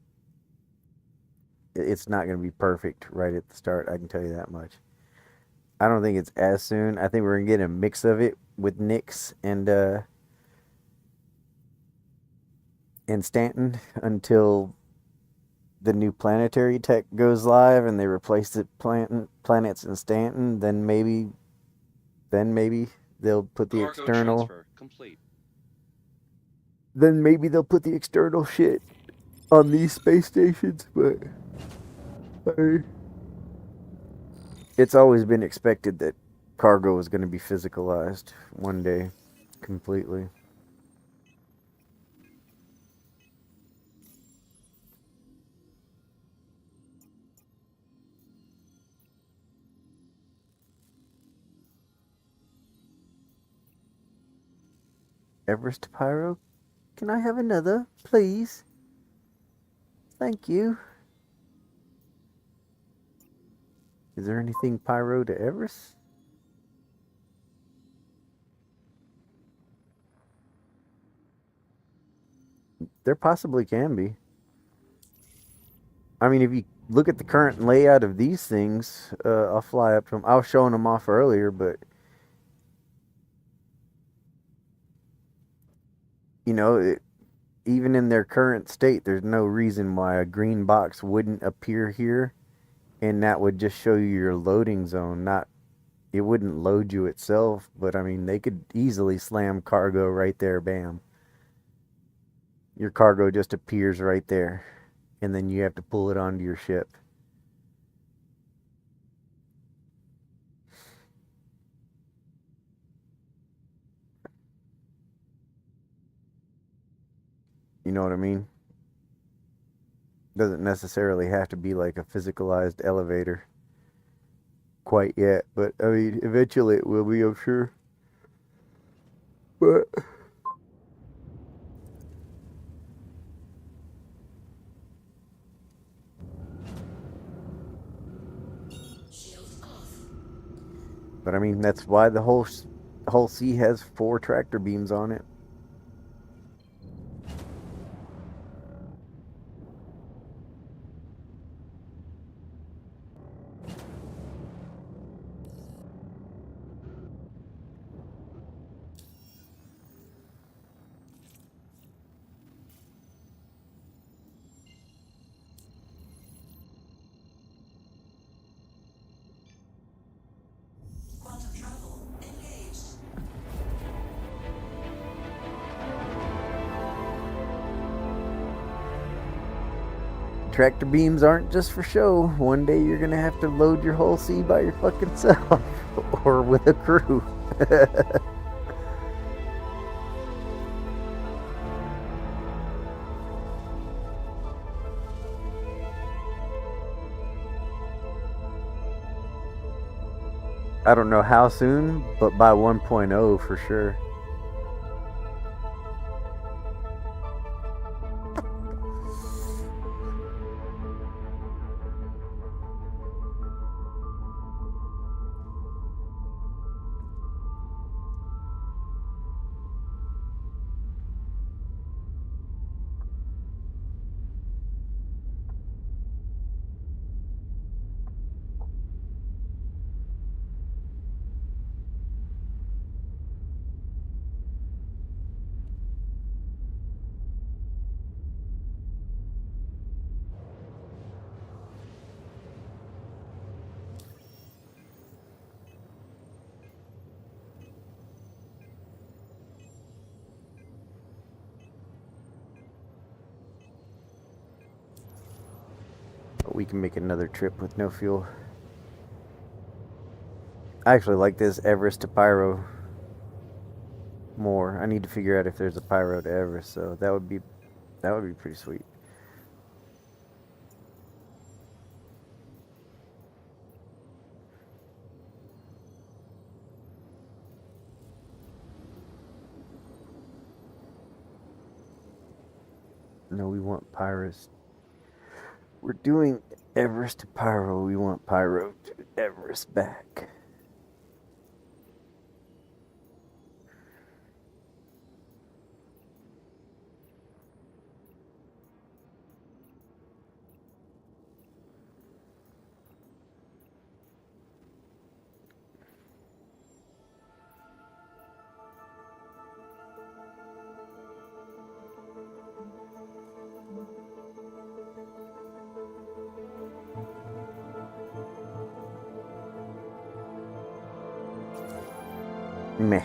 it's not gonna be perfect right at the start. I can tell you that much. I don't think it's as soon. I think we're gonna get a mix of it with Nix and Stanton until the new planetary tech goes live and they replace the planets in Stanton. Then maybe they'll put the Cargo external. transfer complete. Then maybe they'll put the external shit on these space stations, but it's always been expected that cargo is going to be physicalized one day completely. Everest Pyro, can I have another, please? Thank you. Is there anything Pyro to Everest? There possibly can be. I mean, if you look at the current layout of these things, I'll fly up to them. I was showing them off earlier, but you know, even in their current state, there's no reason why a green box wouldn't appear here, and that would just show you your loading zone. Not, it wouldn't load you itself, but I mean, they could easily slam cargo right there. Bam, your cargo just appears right there, and then you have to pull it onto your ship. You know what I mean? Doesn't necessarily have to be like a physicalized elevator quite yet, but I mean, eventually it will be, I'm sure. But but I mean, that's why the whole sea has 4 tractor beams on it. Tractor beams aren't just for show. One day you're gonna have to load your whole sea by your fucking self, or with a crew. I don't know how soon, but by 1.0 for sure. We can make another trip with no fuel. I actually like this Everest to Pyro more. I need to figure out if there's a Pyro to Everest, so that would be pretty sweet. No, we want Pyros. We're doing Everest to Pyro. We want Pyro to Everest back. Meh.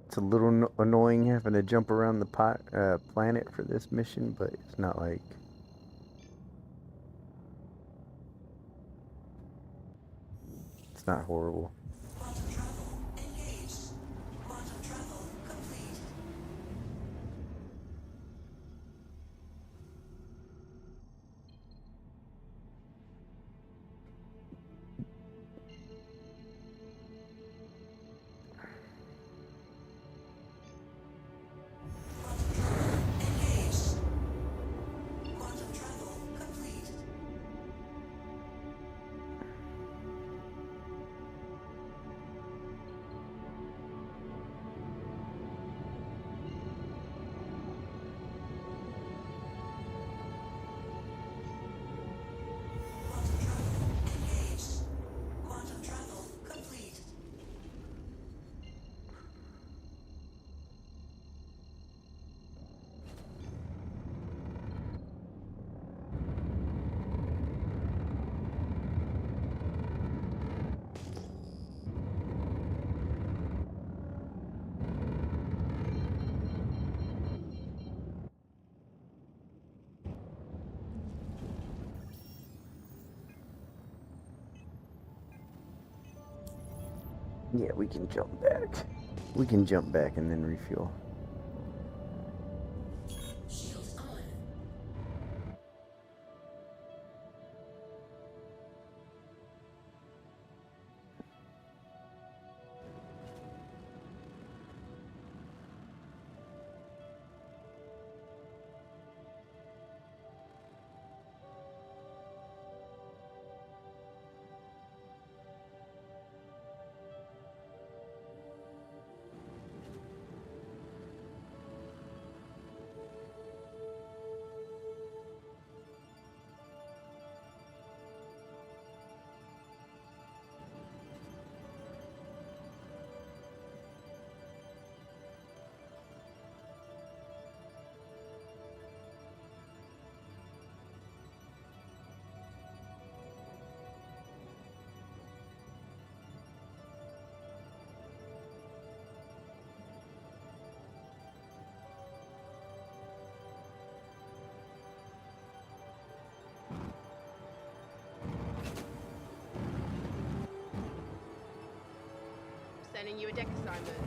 It's a little annoying having to jump around the planet for this mission, but it's not like... It's not horrible. Yeah, we can jump back. We can jump back and then refuel. Sending you a deck assignment.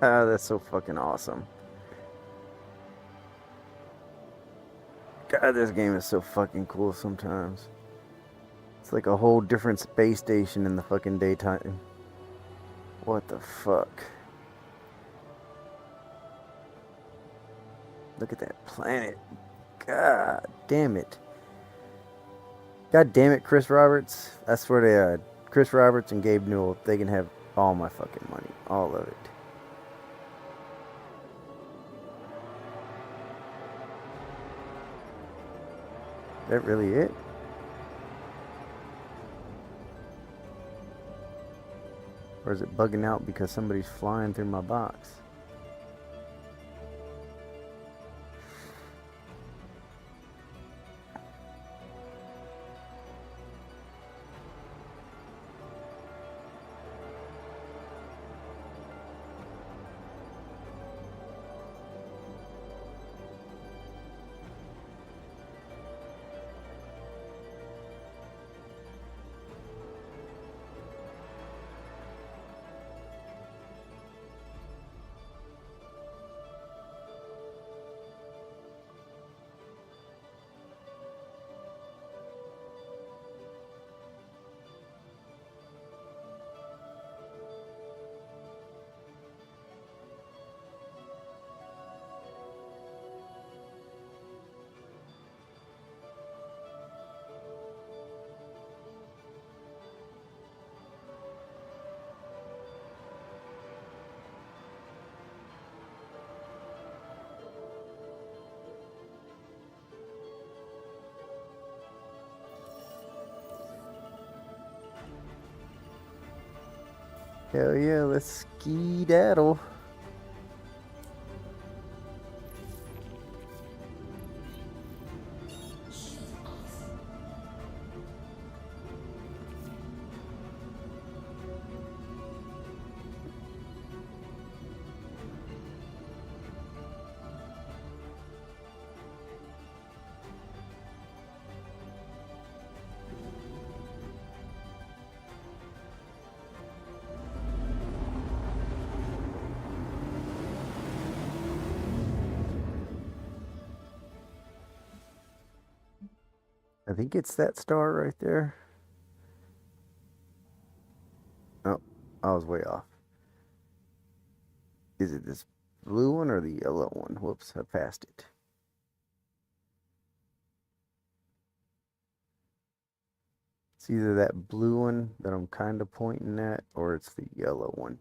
That's so fucking awesome. God, this game is so fucking cool sometimes. It's like a whole different space station in the fucking daytime. What the fuck? Look at that planet. God damn it. God damn it, Chris Roberts. I swear to God, Chris Roberts and Gabe Newell, they can have all my fucking money. All of it. That really it? Or is it bugging out because somebody's flying through my box? Hell yeah, let's skedaddle. I think it's that star right there. Oh, I was way off. Is it this blue one or the yellow one? Whoops, I passed it. It's either that blue one that I'm kind of pointing at, or it's the yellow one.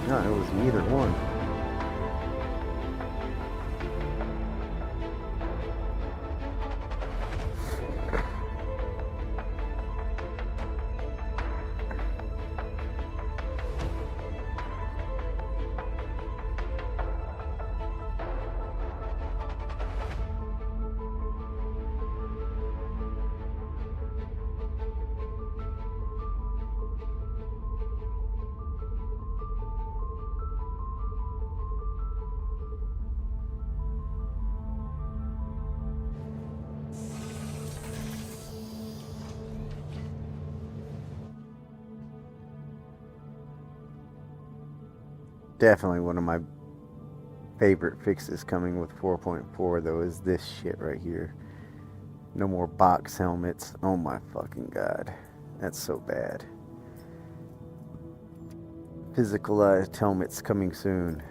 No, it was neither one. Definitely one of my favorite fixes coming with 4.4 though is this shit right here. No more box helmets. Oh my fucking god. That's so bad. Physicalized helmets coming soon.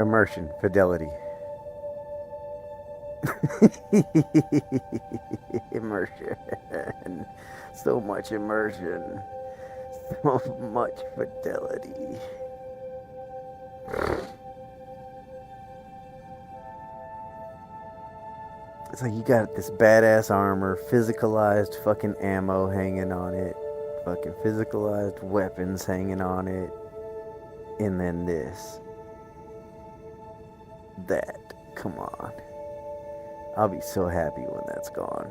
Immersion, fidelity. Immersion. So much immersion. So much fidelity. It's like you got this badass armor, physicalized fucking ammo hanging on it, fucking physicalized weapons hanging on it, and then this. That. Come on. I'll be so happy when that's gone.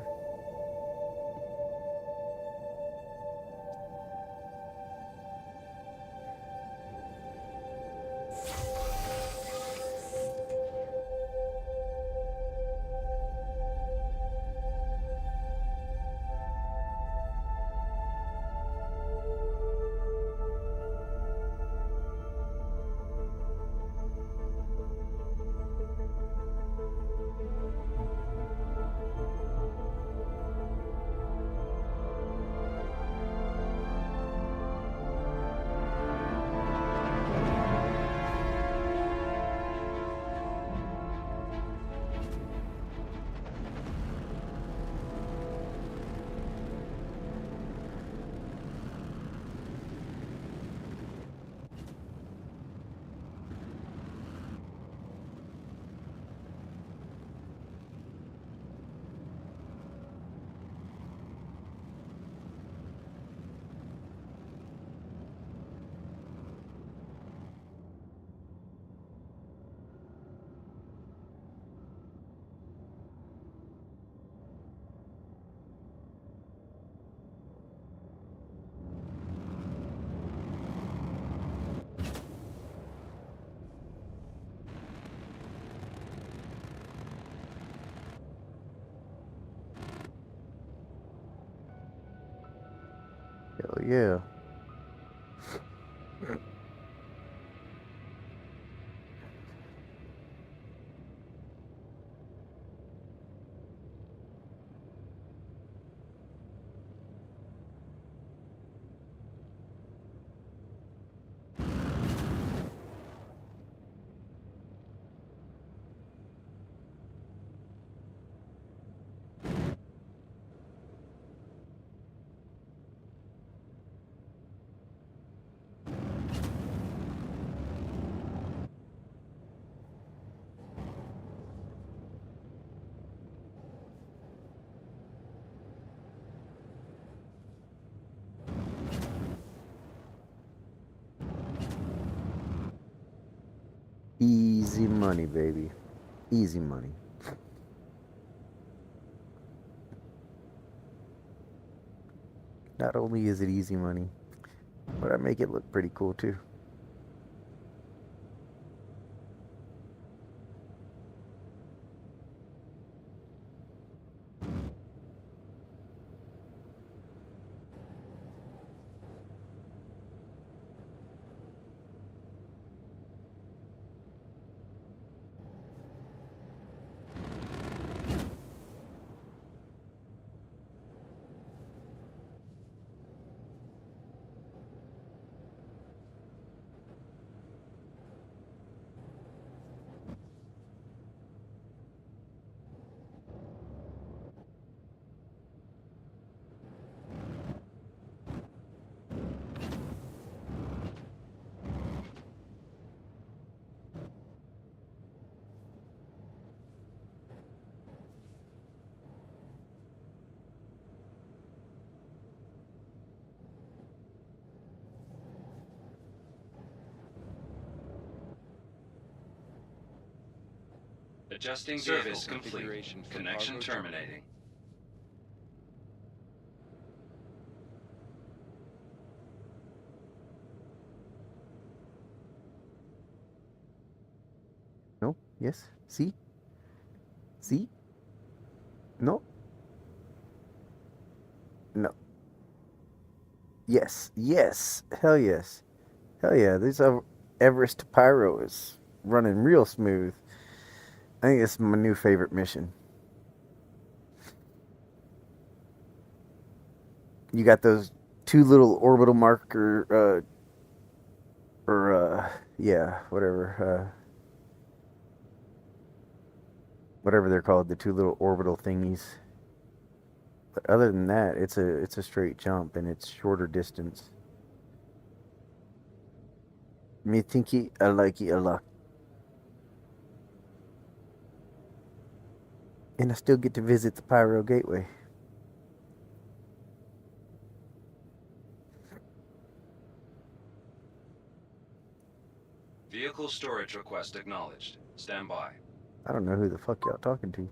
Hell yeah. Easy money, baby. Easy money. Not only is it easy money, but I make it look pretty cool too. Adjusting service complete. Connection terminating. Yes? See? See? No? No. Yes. Yes. Hell yes. Hell yeah. This Everest to Pyro is running real smooth. I think it's my new favorite mission. You got those two little orbital marker, yeah, whatever they're called, the two little orbital thingies. But other than that, it's a straight jump and it's shorter distance. Me thinky, I like it a lot. And I still get to visit the Pyro Gateway. Vehicle storage request acknowledged. Stand by. I don't know who the fuck y'all talking to.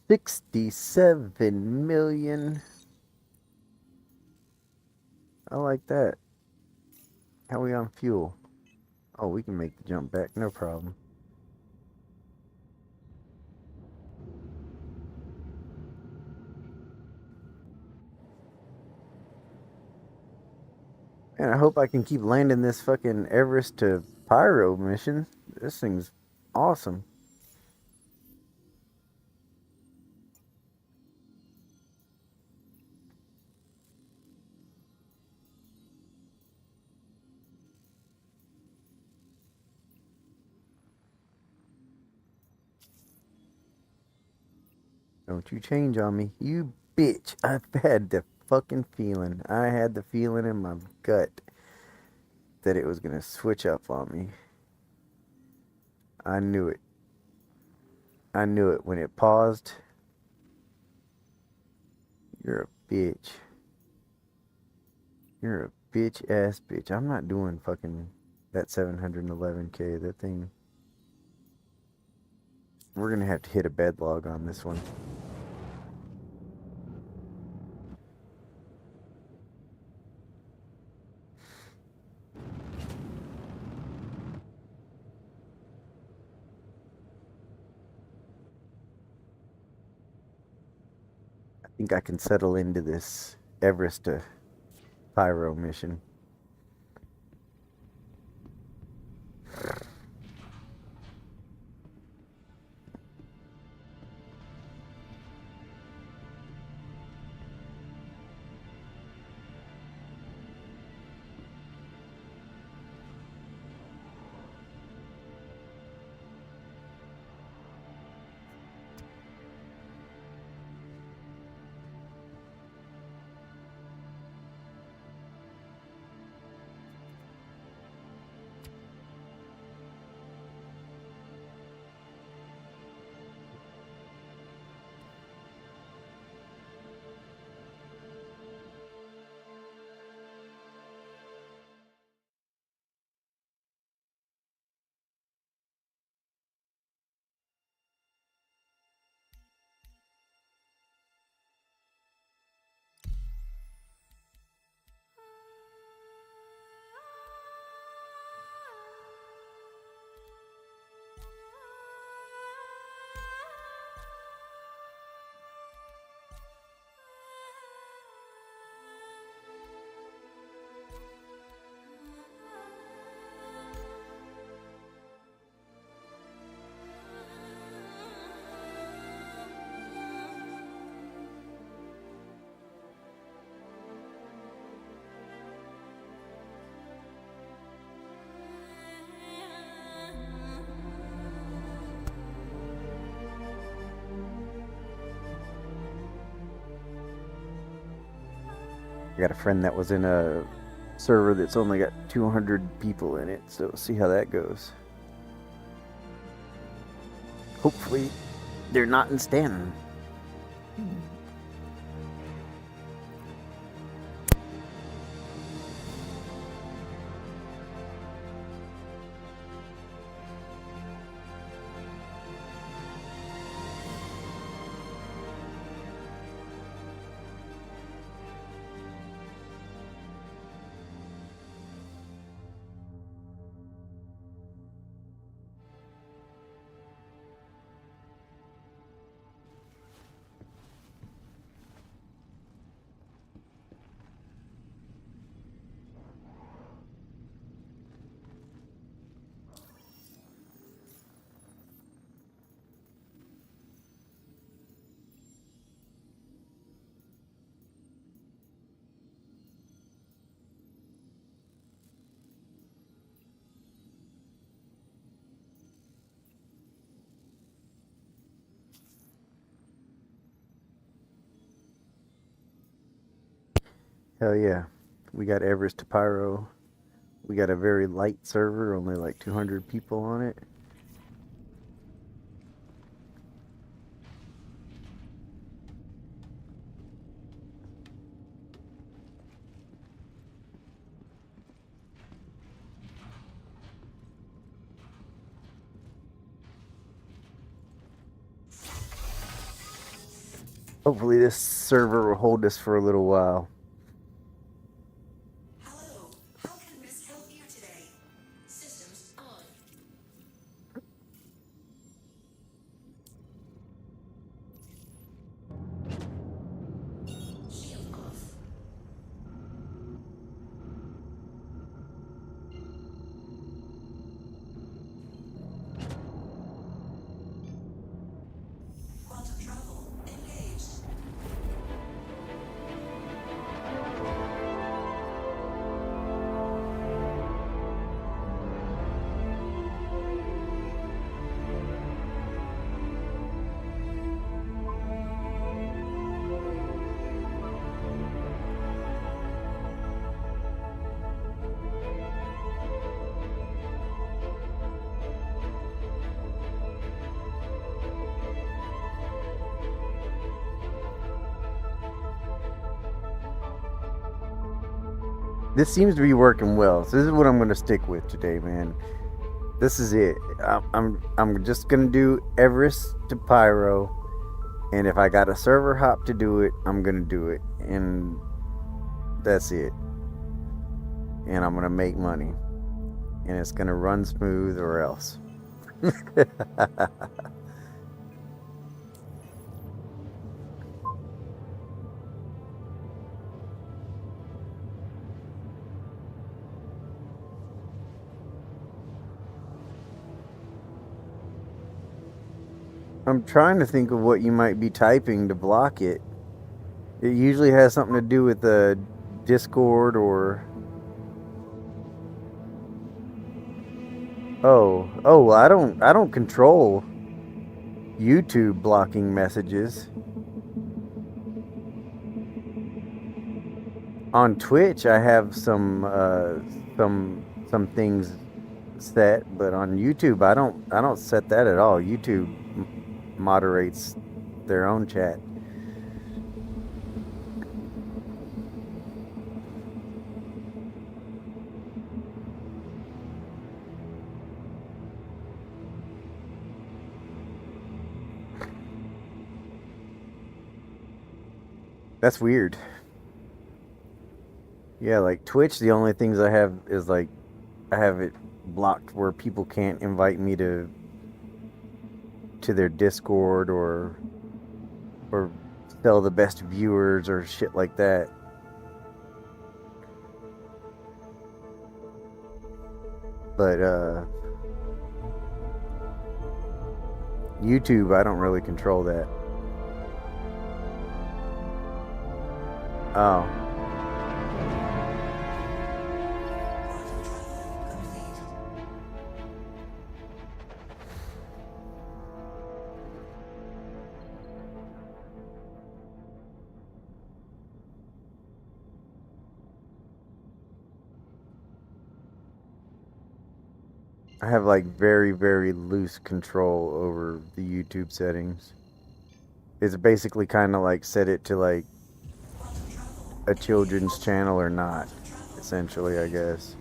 $67 million. I like that. How we on fuel? Oh, we can make the jump back, no problem. And I hope I can keep landing this fucking Everest to Pyro mission. This thing's awesome. Don't you change on me, you bitch. I've had the fucking feeling. I had the feeling in my gut that it was gonna switch up on me. I knew it. I knew it when it paused. You're a bitch. You're a bitch ass bitch. I'm not doing fucking that 711K. That thing. We're gonna have to hit a bed log on this one. I think I can settle into this Everest to Pyro mission. I got a friend that was in a server that's only got 200 people in it, so we'll see how that goes. Hopefully, they're not in Stanton. Hell yeah. We got Everest to Pyro. We got a very light server, only like 200 people on it. Hopefully this server will hold us for a little while. Hello. How can Miss help you today? Systems on. Shield off. Quantum travel engaged. This seems to be working well, so this is what I'm going to stick with today, man. This is it. I'm just going to do Everest to Pyro, and if I got a server hop to do it, I'm going to do it, and that's it. And I'm going to make money, and it's going to run smooth or else. I'm trying to think of what you might be typing to block it. It usually has something to do with the Discord or well, I don't control YouTube blocking messages. On Twitch I have some things set, but on YouTube I don't set that at all. YouTube moderates their own chat. That's weird. Yeah, like Twitch, the only things I have is like I have it blocked where people can't invite me to their Discord or tell the best viewers or shit like that. But YouTube, I don't really control that. Oh. Quantum travel complete. I have like very, very loose control over the YouTube settings. It's basically kind of like set it to like a children's channel or not, essentially, I guess.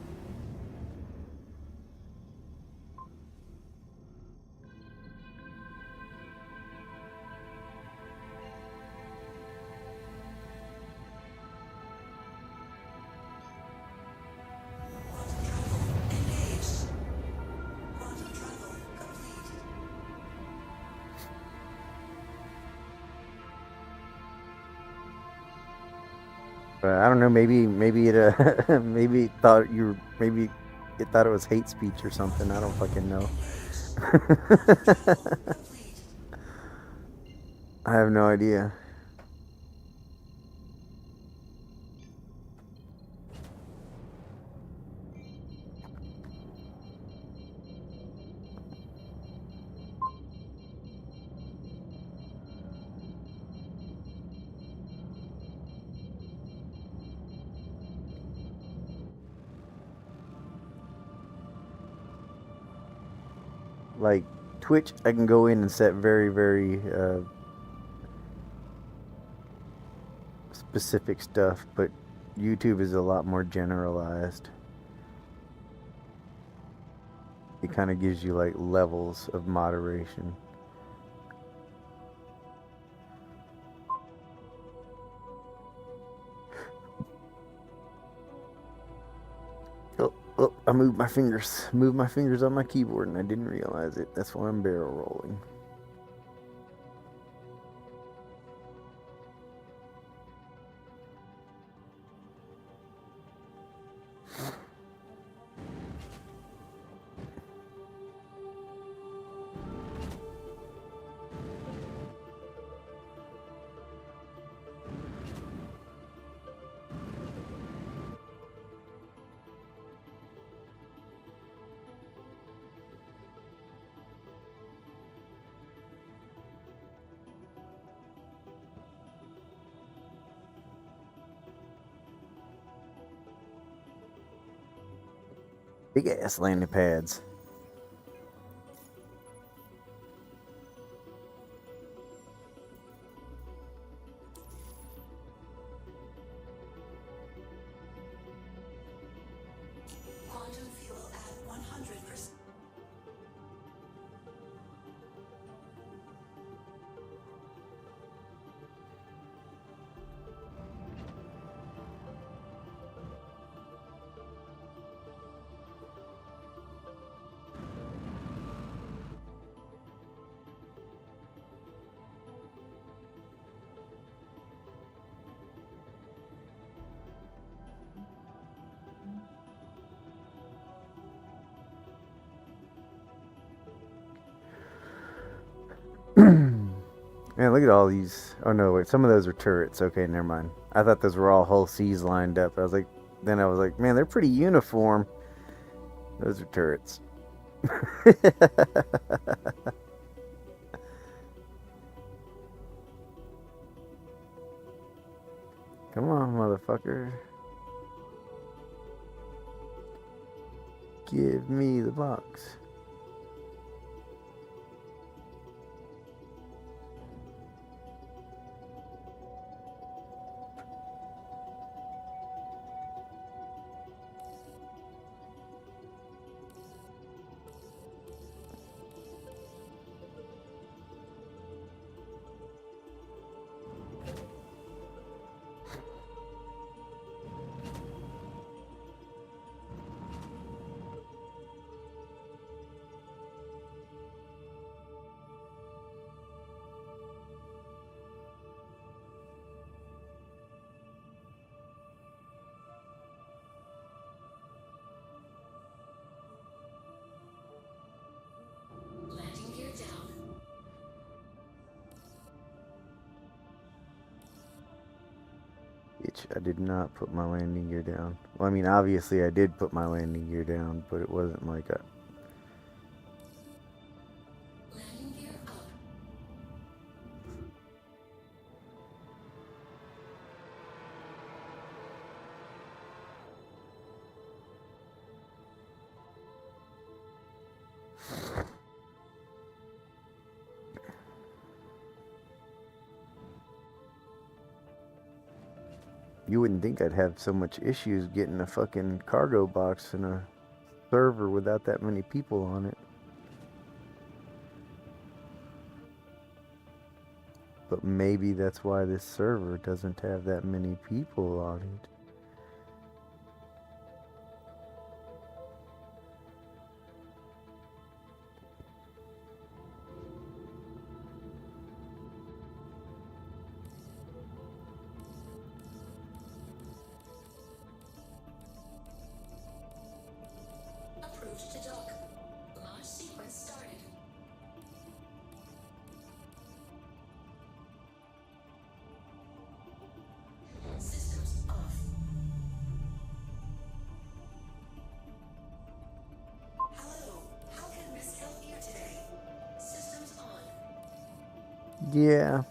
But I don't know. Maybe it maybe it thought maybe it thought it was hate speech or something. I don't fucking know. I have no idea. Like Twitch, I can go in and set very, very specific stuff, but YouTube is a lot more generalized. It kind of gives you like levels of moderation. Oh, I moved my fingers. Moved my fingers on my keyboard and I didn't realize it. That's why I'm barrel rolling. Big ass landing pads. Quantum fuel at 100%. Man, look at all these. Oh no, wait, some of those are turrets. Okay, never mind. I thought those were all whole C's lined up. Then I was like, man, they're pretty uniform. Those are turrets. Come on, motherfucker. Give me the box. Landing gear down. Bitch, I did not put my landing gear down. Well, I mean, obviously I did put my landing gear down, but it wasn't like a... Landing gear up. You wouldn't think I'd have so much issues getting a fucking cargo box and a server without that many people on it. But maybe that's why this server doesn't have that many people on it. Approved to dock. Launch sequence started. Systems off. Hello. How can Miss help you today? Systems on. Yeah.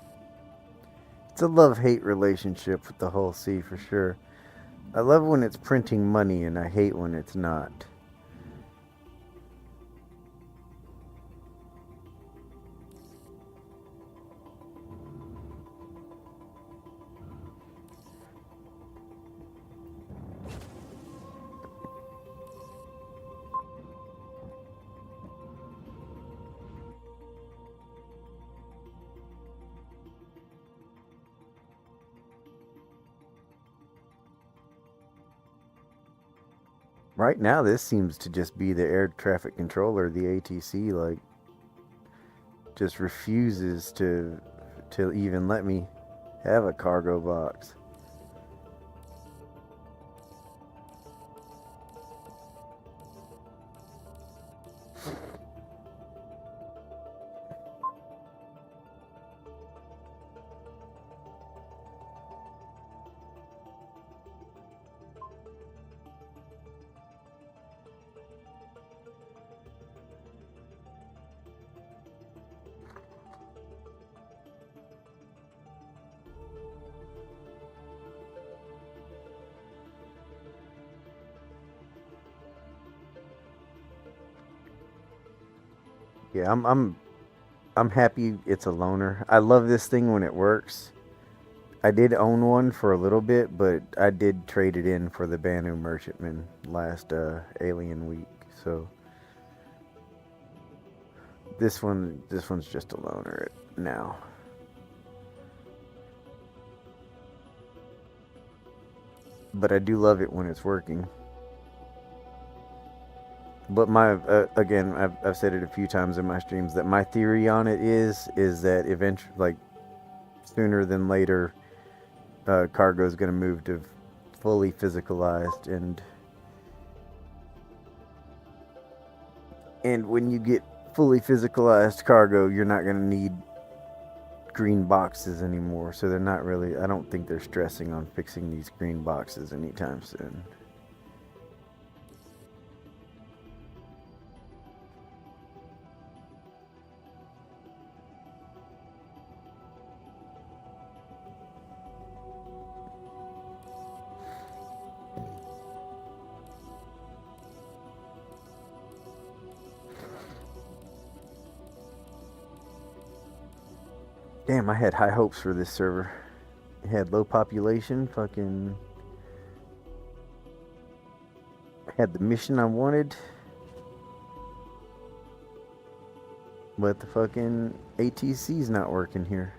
It's a love-hate relationship with the Hull C for sure. I love when it's printing money and I hate when it's not. Right now, this seems to just be the air traffic controller, the ATC, like, just refuses to even let me have a cargo box. Yeah, I'm happy it's a loaner. I love this thing when it works. I did own one for a little bit, but I did trade it in for the Banu Merchantman last Alien Week. So this one's just a loaner now. But I do love it when it's working. But my again, I've said it a few times in my streams that my theory on it is that eventually, like sooner than later, cargo is going to move to fully physicalized, and when you get fully physicalized cargo, you're not going to need green boxes anymore. So they're not really. I don't think they're stressing on fixing these green boxes anytime soon. Damn, I had high hopes for this server. It had low population, fucking had the mission I wanted. But the fucking ATC's not working here.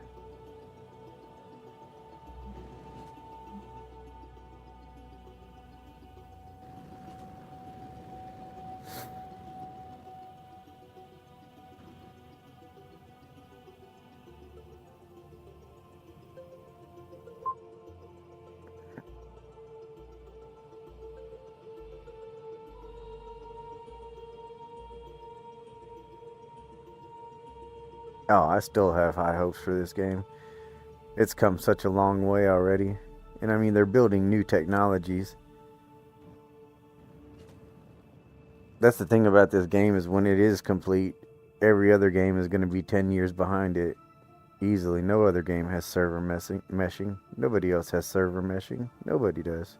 Oh, I still have high hopes for this game. It's come such a long way already. And I mean, they're building new technologies. That's the thing about this game is when it is complete, every other game is going to be 10 years behind it. Easily. No other game has server meshing. Nobody else has server meshing. Nobody does.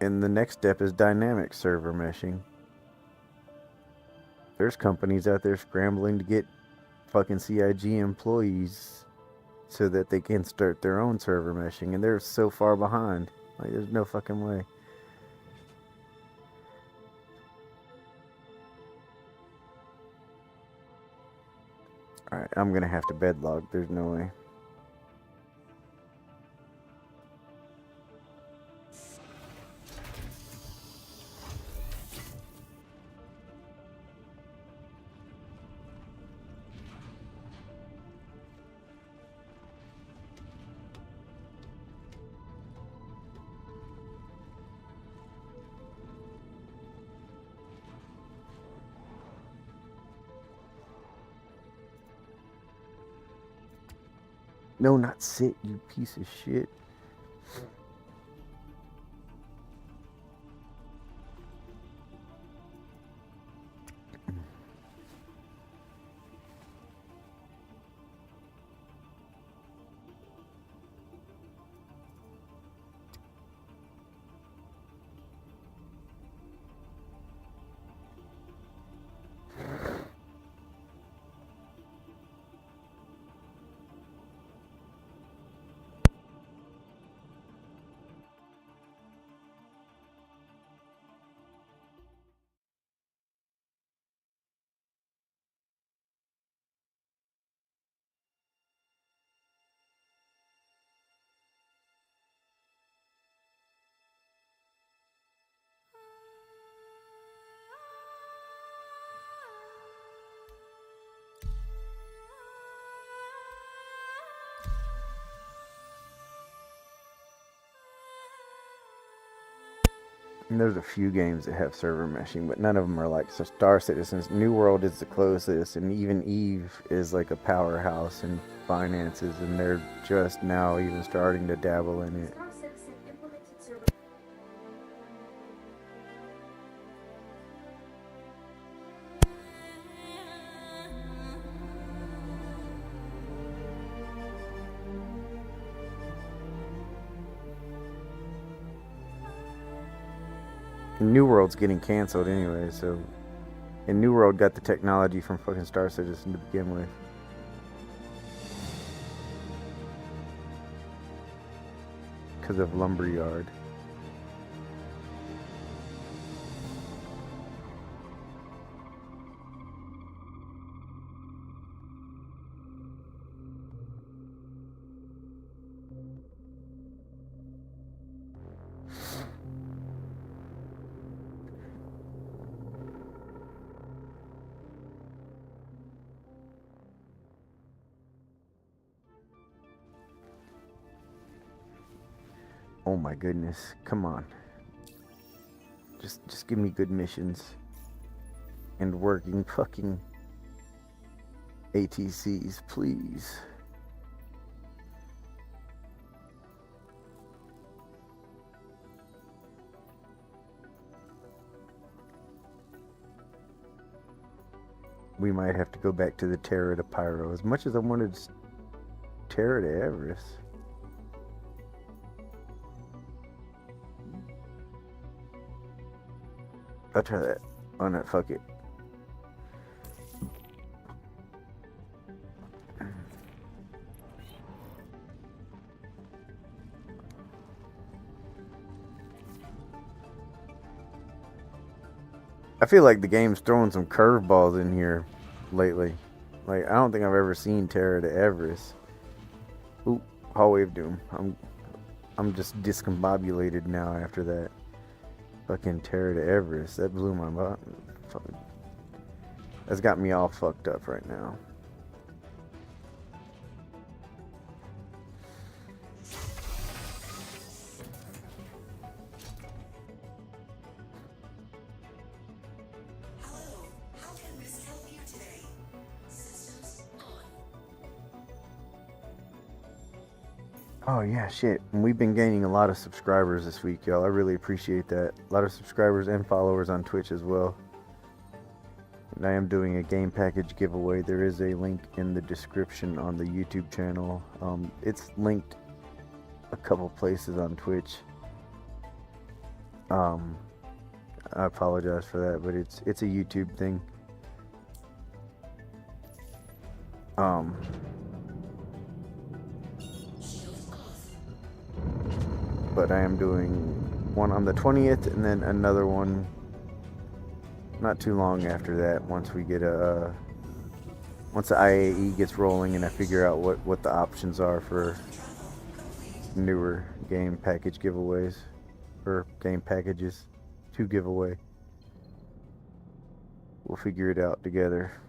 And the next step is dynamic server meshing. There's companies out there scrambling to get fucking CIG employees so that they can start their own server meshing, and they're so far behind. Like, there's no fucking way. Alright, I'm gonna have to bedlog. There's no way. No, not sit, you piece of shit. And there's a few games that have server meshing, but none of them are like so. Star Citizens. New World is the closest, and even Eve is like a powerhouse in finances, and they're just now even starting to dabble in it. New World's getting canceled anyway, so. And New World got the technology from fucking Star Citizen to begin with. Because of Lumberyard. Oh my goodness, come on. Just give me good missions. And working fucking ATCs, please. We might have to go back to the Terra to Pyro. As much as I wanted Terra to Everest. I'll try that. Oh no, fuck it. I feel like the game's throwing some curveballs in here lately. Like, I don't think I've ever seen Terra to Everest. Ooh, Hallway of Doom. I'm just discombobulated now after that. Fucking Terra to Everest. That blew my mind. That's got me all fucked up right now. Oh yeah, shit. And we've been gaining a lot of subscribers this week, y'all. I really appreciate that. A lot of subscribers and followers on Twitch as well. And I am doing a game package giveaway. There is a link in the description on the YouTube channel. It's linked a couple places on Twitch. I apologize for that, but it's a YouTube thing. Um, but I am doing one on the 20th and then another one not too long after that once we get once the IAE gets rolling and I figure out what the options are for newer game package giveaways or game packages to give away. We'll figure it out together.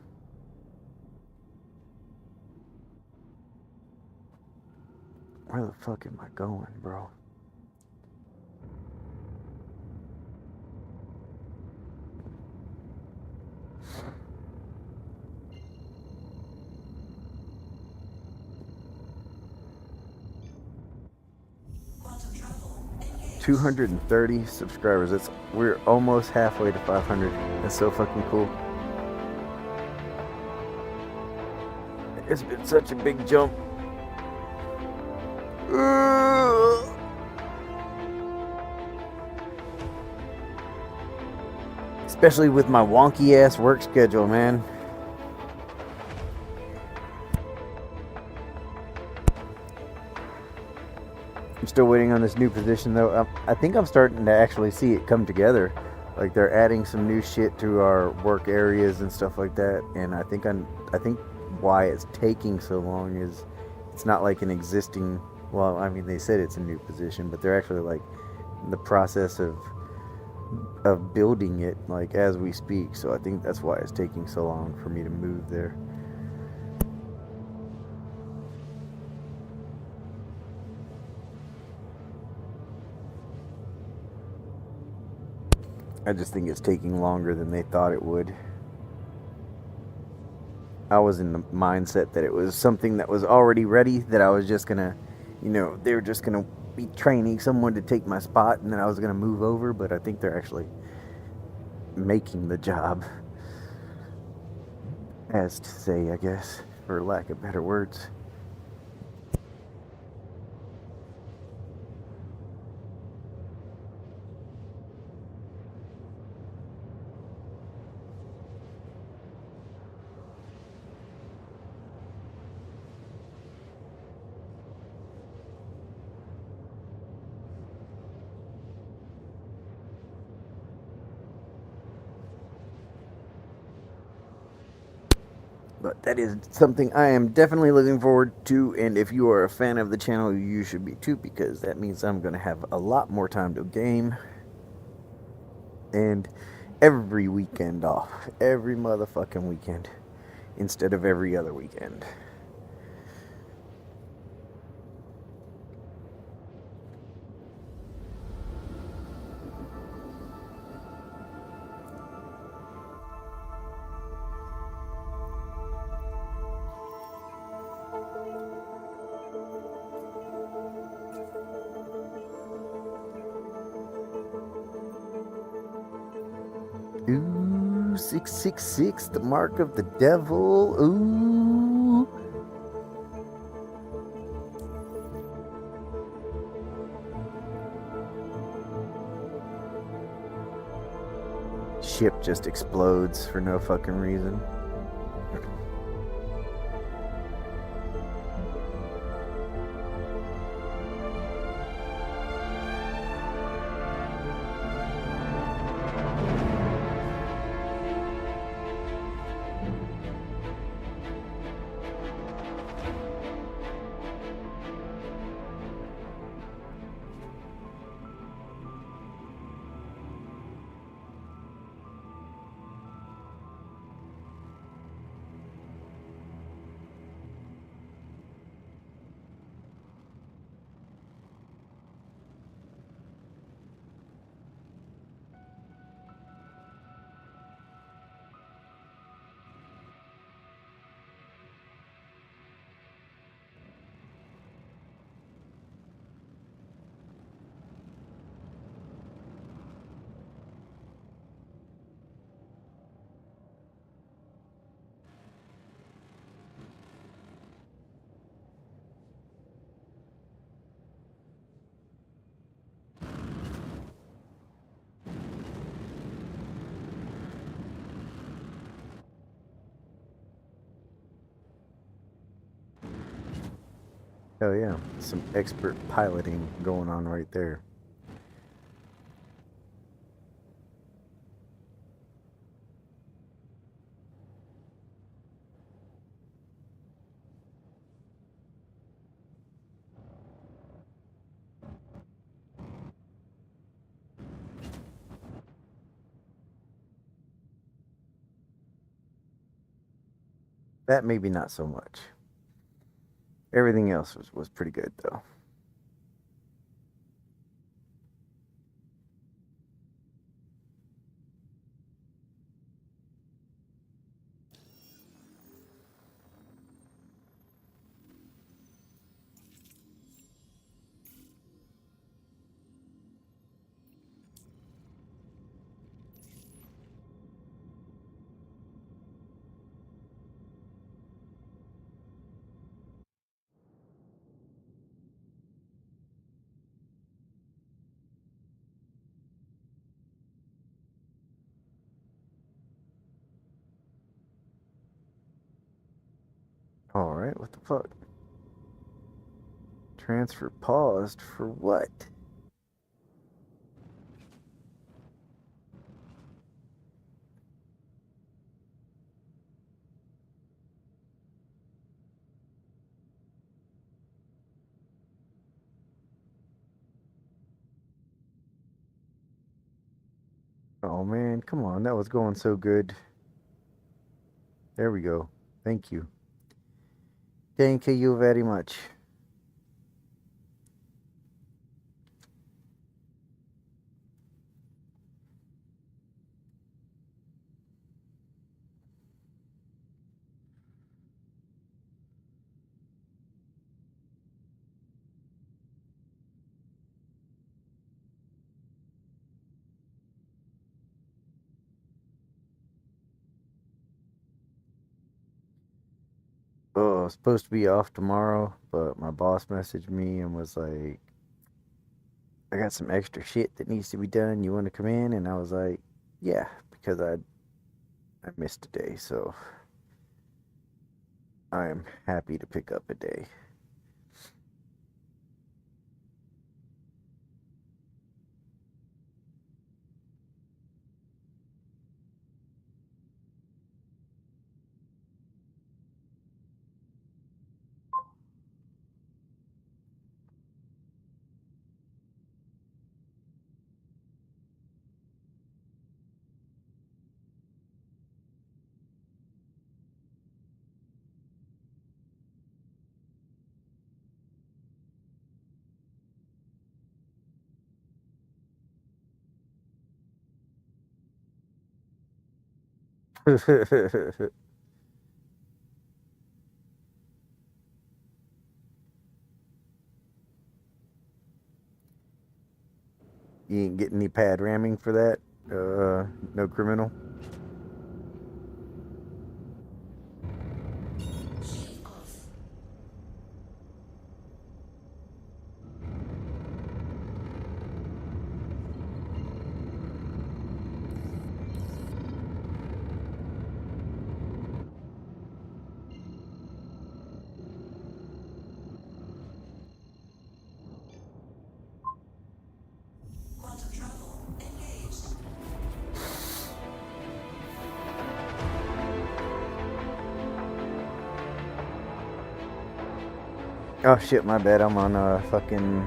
Where the fuck am I going, bro? $230 subscribers. We're almost halfway to 500. That's so fucking cool. It's been such a big jump. Especially with my wonky ass work schedule, man. I'm still waiting on this new position though. I think I'm starting to actually see it come together. Like they're adding some new shit to our work areas and stuff like that. And I think why it's taking so long is it's not like an existing. Well, I mean they said it's a new position, but they're actually like in the process of building it like as we speak. So I think that's why it's taking so long for me to move there. I just think it's taking longer than they thought it would. I was in the mindset that it was something that was already ready, that I was just gonna, they were just gonna be training someone to take my spot and then I was gonna move over, but I think they're actually making the job, as to say, I guess, for lack of better words. But that is something I am definitely looking forward to, and if you are a fan of the channel, you should be too, because that means I'm going to have a lot more time to game, and every weekend off. Every motherfucking weekend, instead of every other weekend. Ooh, 666, the mark of the devil. Ooh. Ship just explodes for no fucking reason. Oh yeah, some expert piloting going on right there. That maybe not so much. Everything else was pretty good though. All right, what the fuck? Transfer paused for what? Oh man, come on, that was going so good. There we go. Thank you. Thank you very much. Oh, I was supposed to be off tomorrow, but my boss messaged me and was like, I got some extra shit that needs to be done. You want to come in? And I was like, yeah, because I missed a day, so I am happy to pick up a day. You ain't getting any pad ramming for that? No criminal? Quantum travel engaged. Oh shit, my bad. I'm on fucking.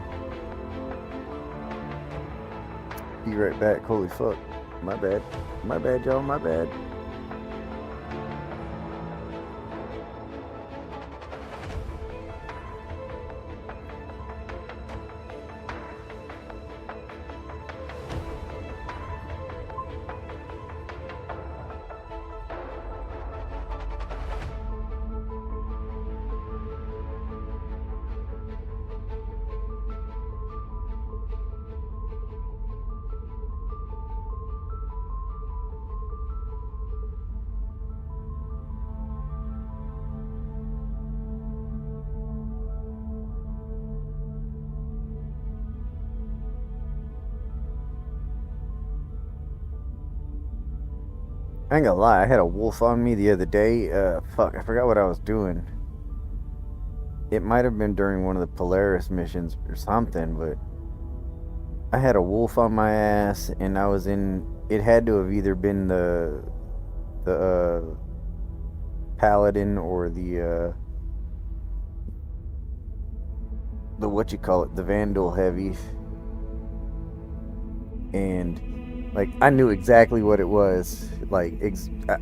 Be right back. Holy fuck. My bad. My bad, y'all. My bad. I ain't gonna lie, I had a wolf on me the other day. Fuck, I forgot what I was doing. It might have been during one of the Polaris missions or something, but I had a wolf on my ass, and I was in. It had to have either been the paladin or the what you call it, the Vandal heavy, and like I knew exactly what it was. Like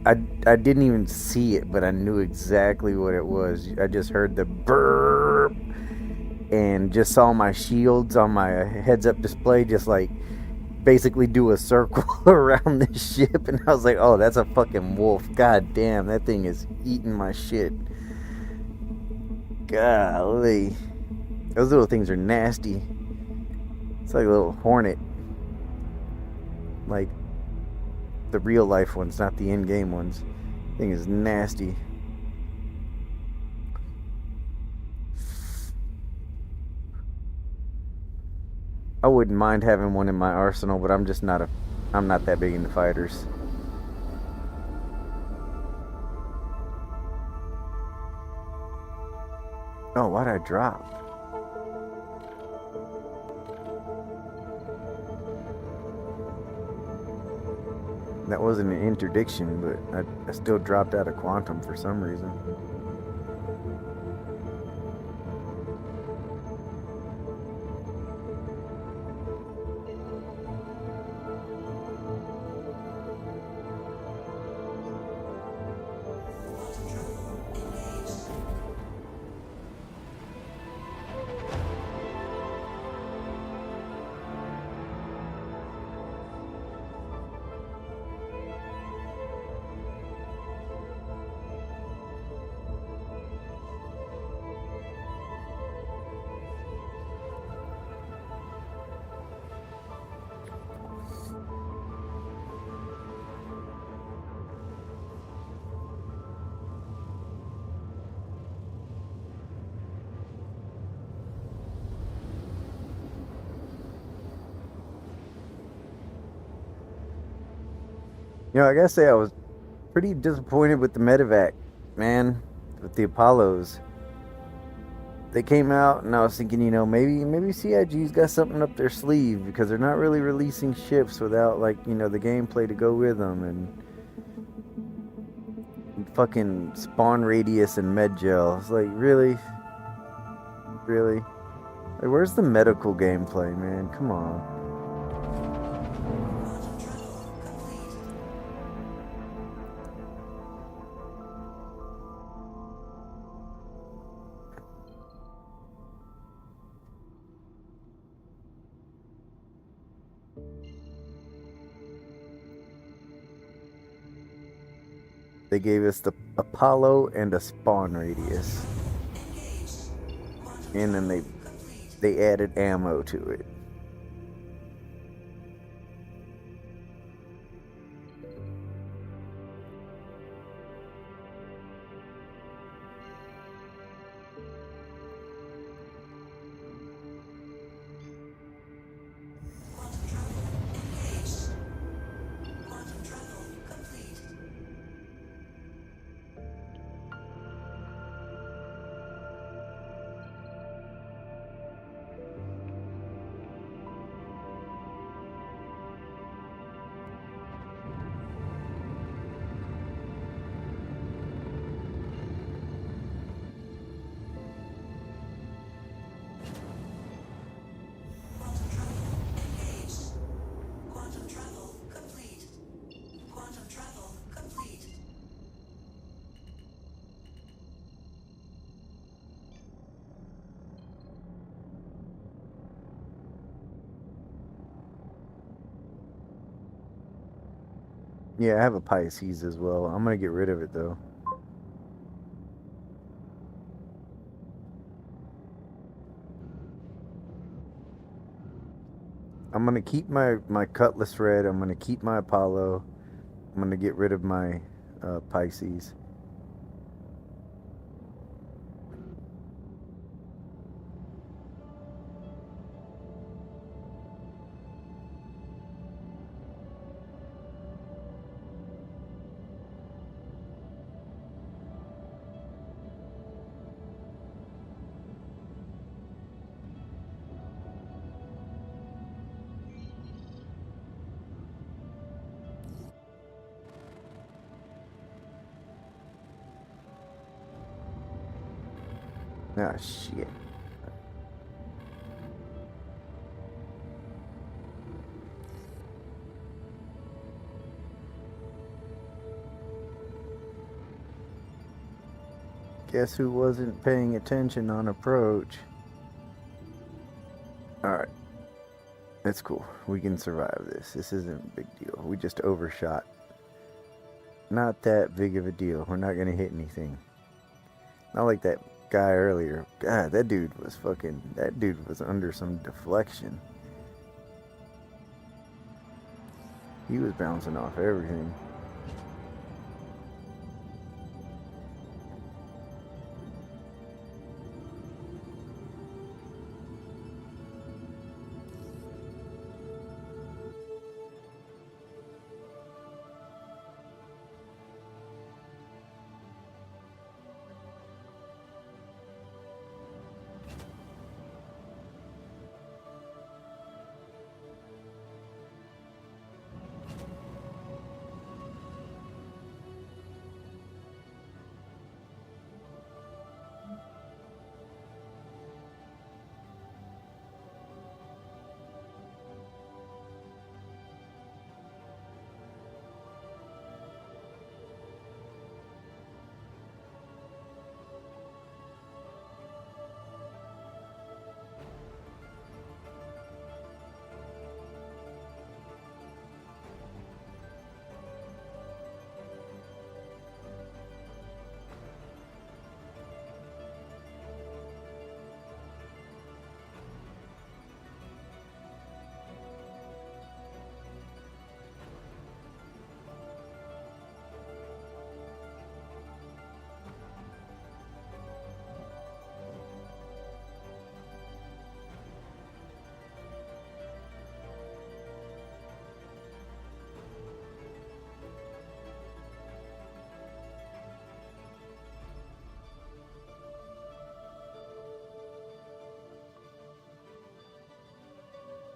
I didn't even see it, but I knew exactly what it was. I just heard the burp and just saw my shields on my heads up display just like basically do a circle around the ship, and I was like, oh, that's a fucking wolf. God damn, that thing is eating my shit. Golly, those little things are nasty. It's like a little hornet, like the real life ones, not the in-game ones. Thing is nasty. I wouldn't mind having one in my arsenal, but I'm not that big into fighters. Oh, why'd I drop? That wasn't an interdiction, but I still dropped out of quantum for some reason. I gotta say I was pretty disappointed with the medevac, man, with the Apollos. They came out, and I was thinking, maybe CIG's got something up their sleeve because they're not really releasing ships without like the gameplay to go with them and fucking spawn radius and med gel. It's like really. Like, where's the medical gameplay, man? Come on. They gave us the Apollo and a spawn radius, and then they added ammo to it. Yeah, I have a Pisces as well. I'm gonna get rid of it though. I'm gonna keep my Cutlass Red. I'm gonna keep my Apollo. I'm gonna get rid of my Pisces. Ah, shit. Guess who wasn't paying attention on approach? Alright. It's cool. We can survive this. This isn't a big deal. We just overshot. Not that big of a deal. We're not gonna hit anything. Not like that guy earlier. God, that dude was fucking... That dude was under some deflection. He was bouncing off everything.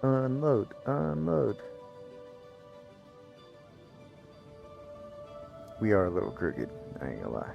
Unload, unload. We are a little crooked, I ain't gonna lie.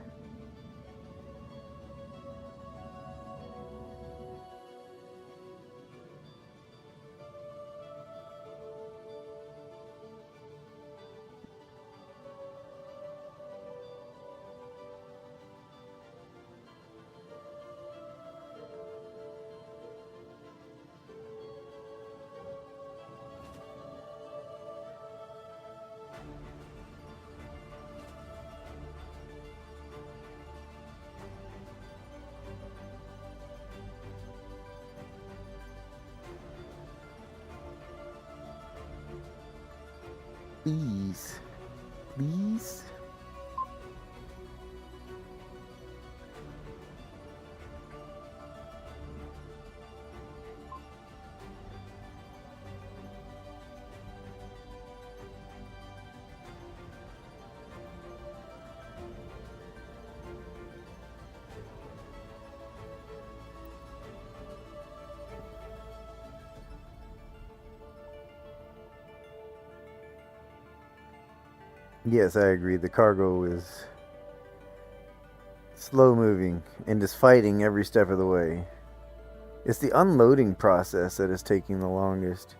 Please. Please. Yes, I agree. The cargo is slow moving and is fighting every step of the way. It's the unloading process that is taking the longest.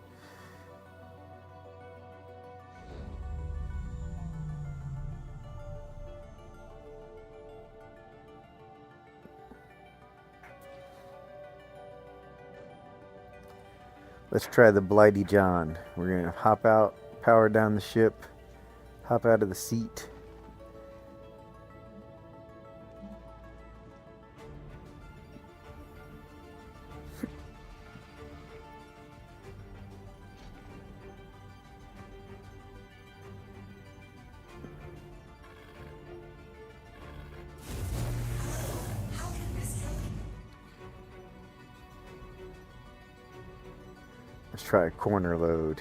Let's try the Blighty John. We're gonna hop out, power down the ship, hop out of the seat. Let's try a corner load.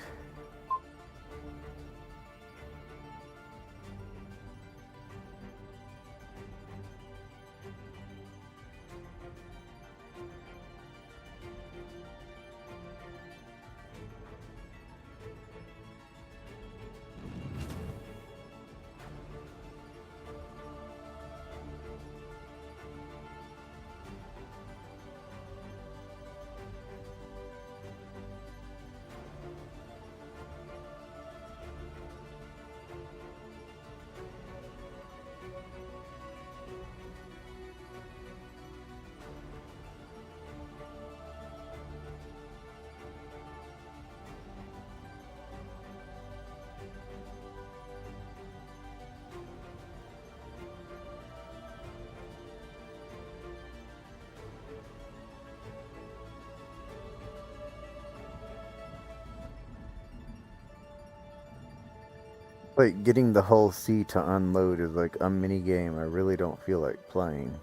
Like getting the whole sea to unload is like a mini game I really don't feel like playing.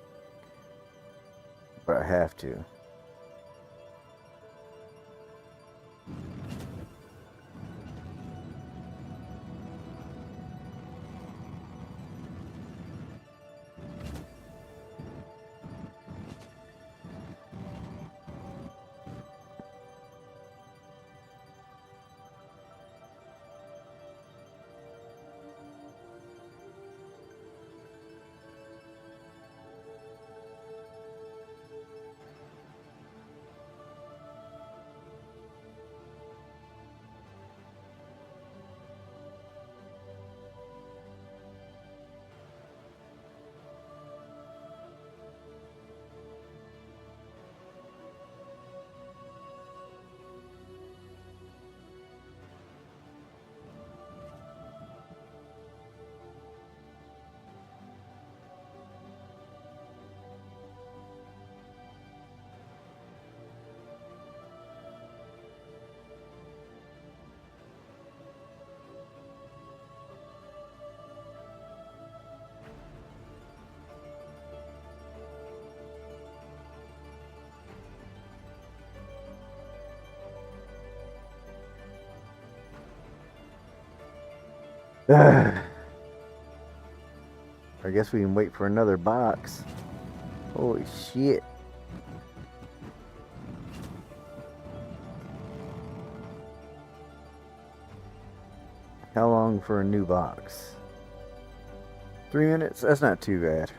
But I have to. I guess we can wait for another box. Holy shit. How long for a new box? 3 minutes? That's not too bad.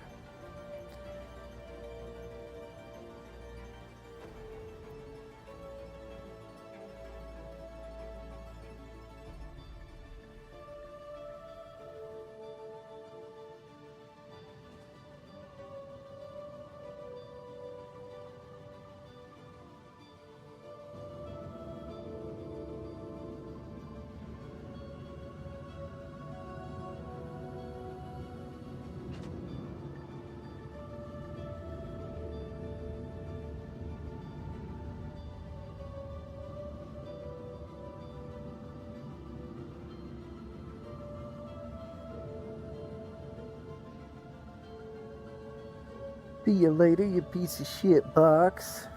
See you later, you piece of shit box.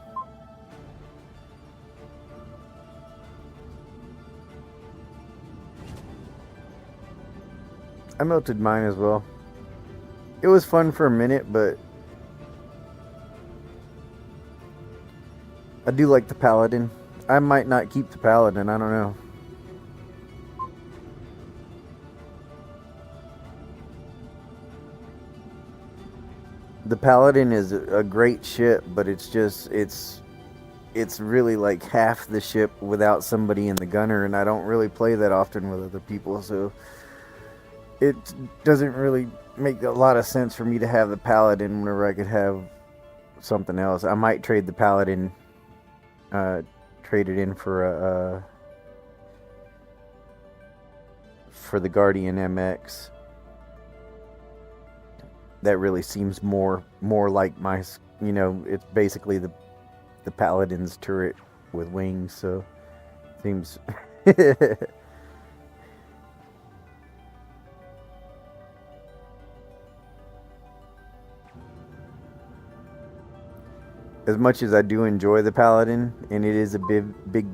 I melted mine as well. It was fun for a minute, but I do like the Paladin. I might not keep the Paladin, I don't know. The Paladin is a great ship, but it's really like half the ship without somebody in the gunner, and I don't really play that often with other people, so it doesn't really make a lot of sense for me to have the Paladin whenever I could have something else. I might trade the Paladin, trade it in for the Guardian MX. That really seems more like my, it's basically the Paladin's turret with wings, so seems as much as I do enjoy the Paladin, and it is a big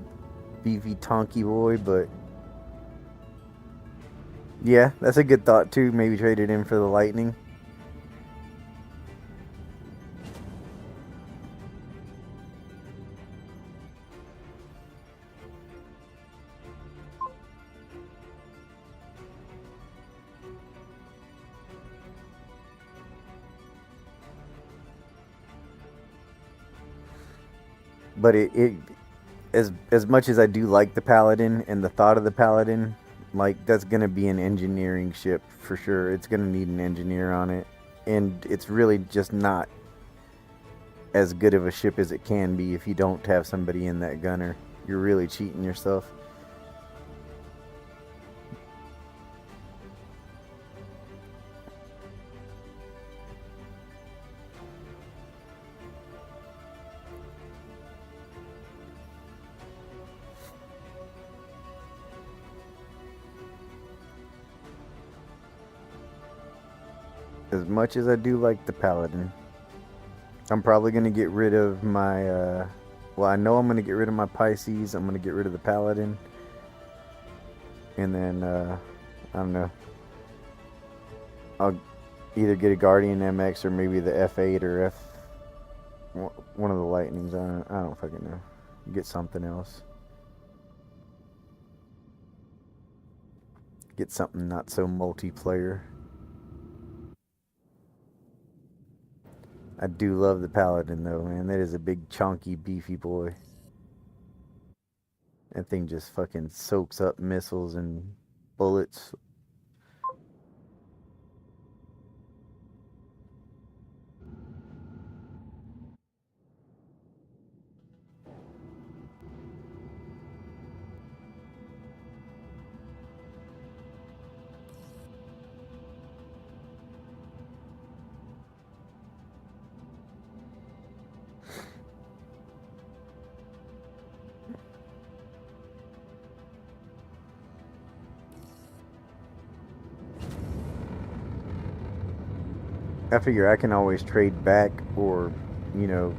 beefy tonky boy, but yeah, that's a good thought too. Maybe trade it in for the Lightning. But it as much as I do like the Paladin and the thought of the Paladin, like that's gonna be an engineering ship for sure. It's gonna need an engineer on it, and it's really just not as good of a ship as it can be if you don't have somebody in that gunner. You're really cheating yourself. as much as I do like the Paladin, I'm probably going to get rid of my, well, I know I'm going to get rid of my Pisces. I'm going to get rid of the Paladin. And then, I don't know. I'll either get a Guardian MX or maybe the F8 or one of the Lightnings. I don't fucking know. Get something else. Get something not so multiplayer. I do love the Paladin though, man. That is a big, chunky, beefy boy. That thing just fucking soaks up missiles and bullets. I figure I can always trade back or, you know,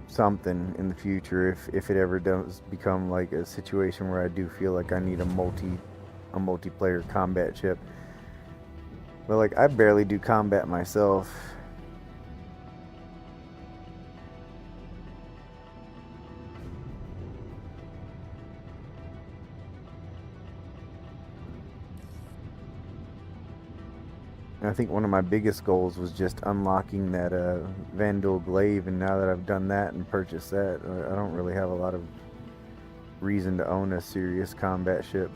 something in the future if it ever does become like a situation where I do feel like I need a multiplayer combat ship. But like I barely do combat myself. And I think one of my biggest goals was just unlocking that Vandal Glaive, and now that I've done that and purchased that, I don't really have a lot of reason to own a serious combat ship.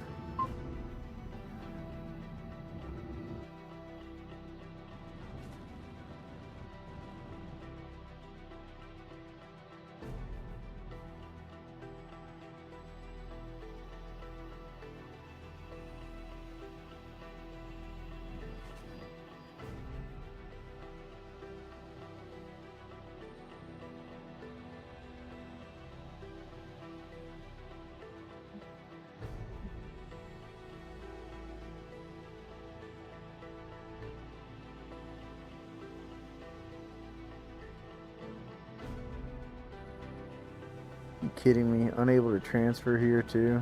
You kidding me? Unable to transfer here too?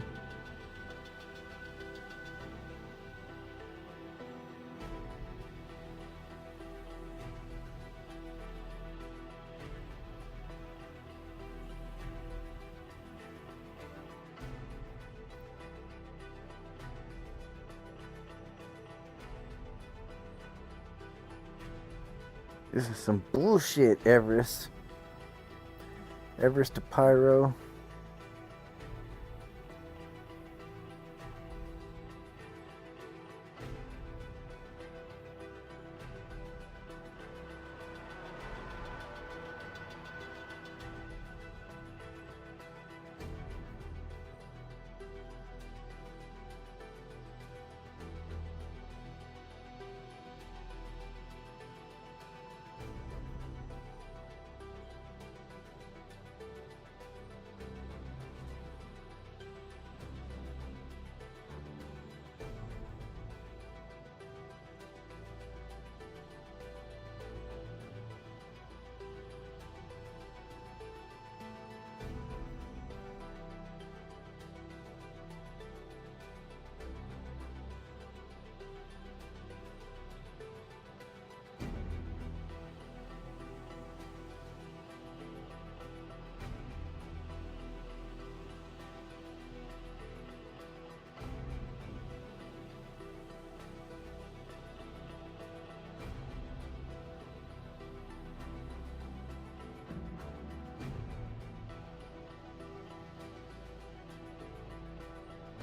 This is some bullshit, Everest. Everest to Pyro.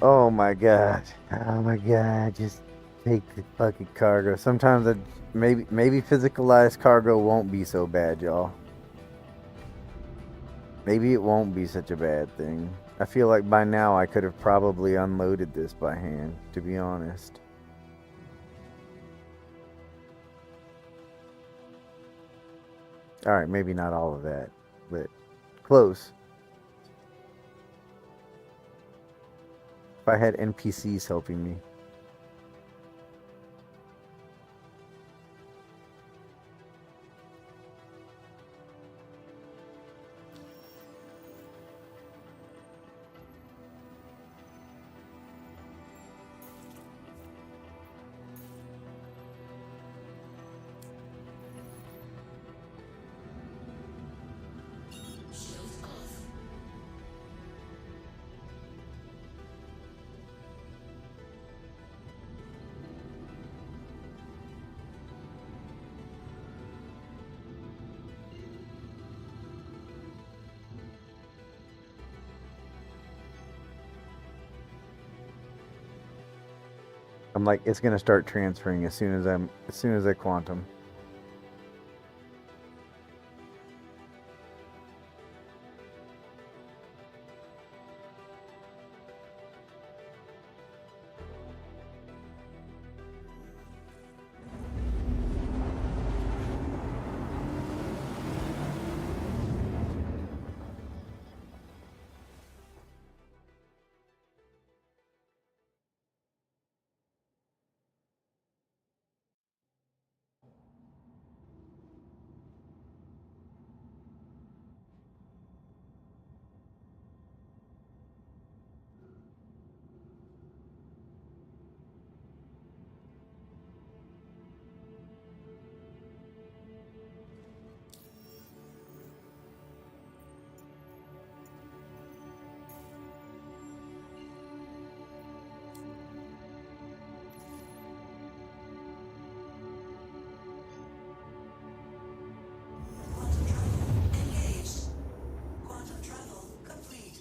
Oh my god. Oh my god. Just take the fucking cargo. Sometimes maybe physicalized cargo won't be so bad, y'all. Maybe it won't be such a bad thing. I feel like by now I could have probably unloaded this by hand, to be honest. Alright, maybe not all of that, but close. If I had NPCs helping me. I'm like, it's gonna start transferring as soon as I quantum. Engaged. Quantum travel complete.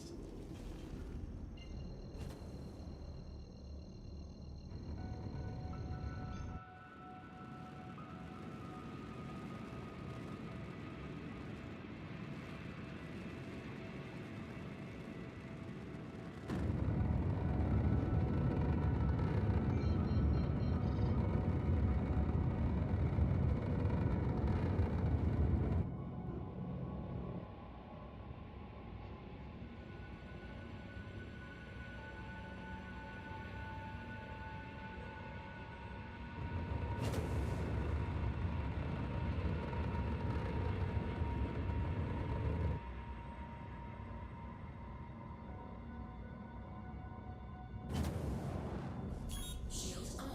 Shields on.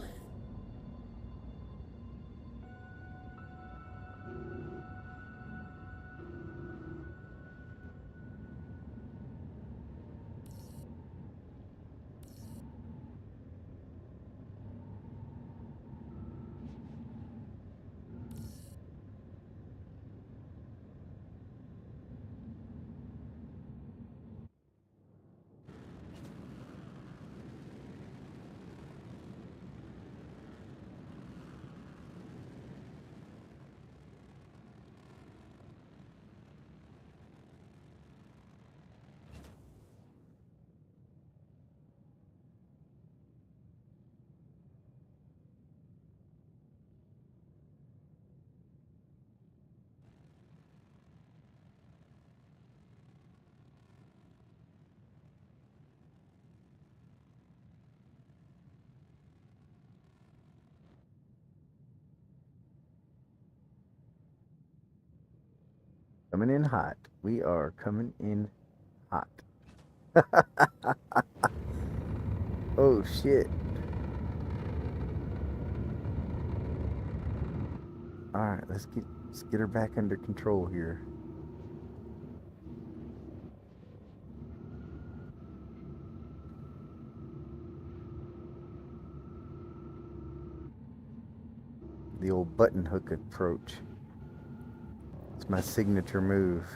Coming in hot. We are coming in hot. Oh shit. Alright, let's get her back under control here. The old button hook approach. It's my signature move.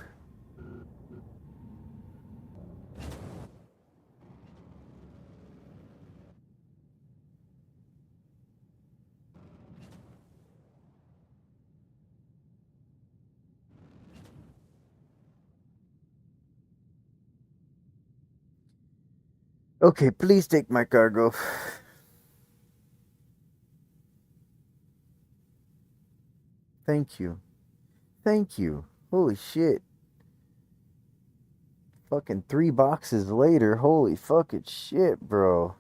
Okay, please take my cargo. Thank you. Thank you. Holy shit. Fucking 3 boxes later. Holy fucking shit, bro.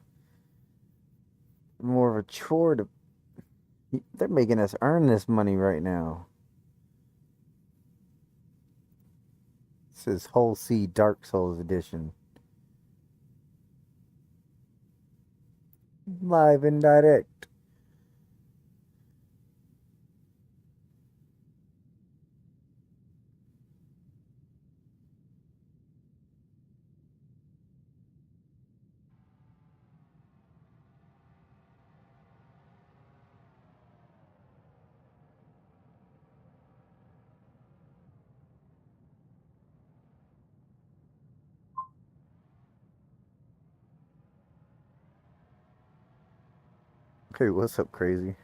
More of a chore to. They're making us earn this money right now. This is Whole Sea Dark Souls Edition. Live and direct. Hey, what's up, crazy?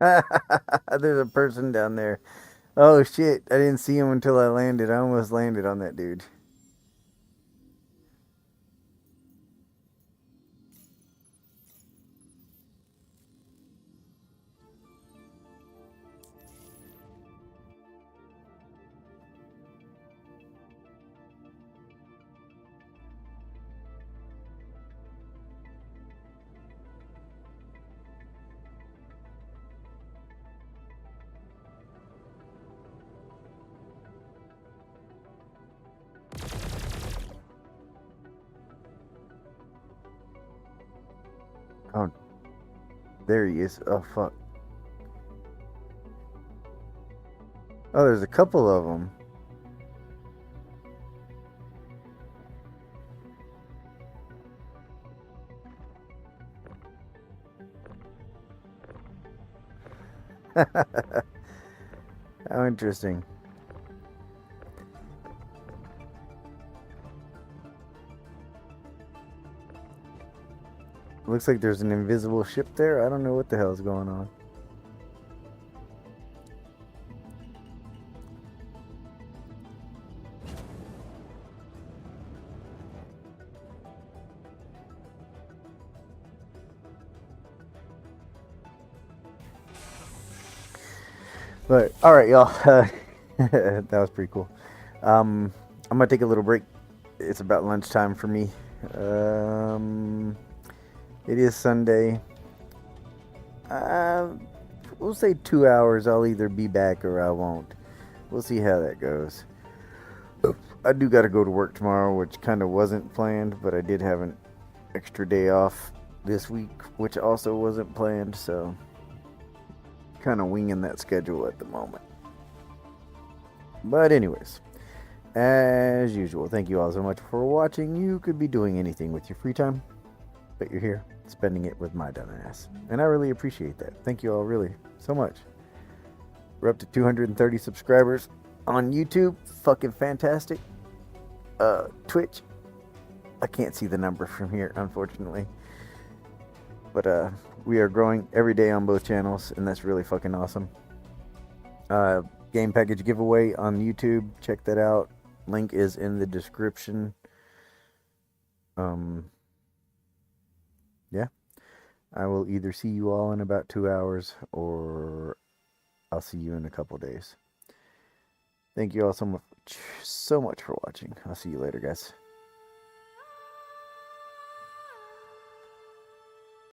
There's a person down there. Oh shit, I didn't see him until I landed. I almost landed on that dude. Oh, there he is. Oh fuck. Oh, there's a couple of them. How interesting. Looks like there's an invisible ship there. I don't know what the hell's going on. But all right, y'all. That was pretty cool. I'm gonna take a little break. It's about lunchtime for me. It is Sunday. We'll say 2 hours. I'll either be back or I won't. We'll see how that goes. I do got to go to work tomorrow, which kind of wasn't planned, but I did have an extra day off this week, which also wasn't planned, so kind of winging that schedule at the moment. But anyways, as usual, thank you all so much for watching. You could be doing anything with your free time, but you're here spending it with my dumb ass, and I really appreciate that. Thank you all really so much. We're up to 230 subscribers on YouTube. Fucking fantastic. Twitch, I can't see the number from here, unfortunately, but we are growing every day on both channels, and that's really fucking awesome. Game package giveaway on YouTube, check that out. Link is in the description. Yeah, I will either see you all in about 2 hours, or I'll see you in a couple days. Thank you all so much for watching. I'll see you later, guys.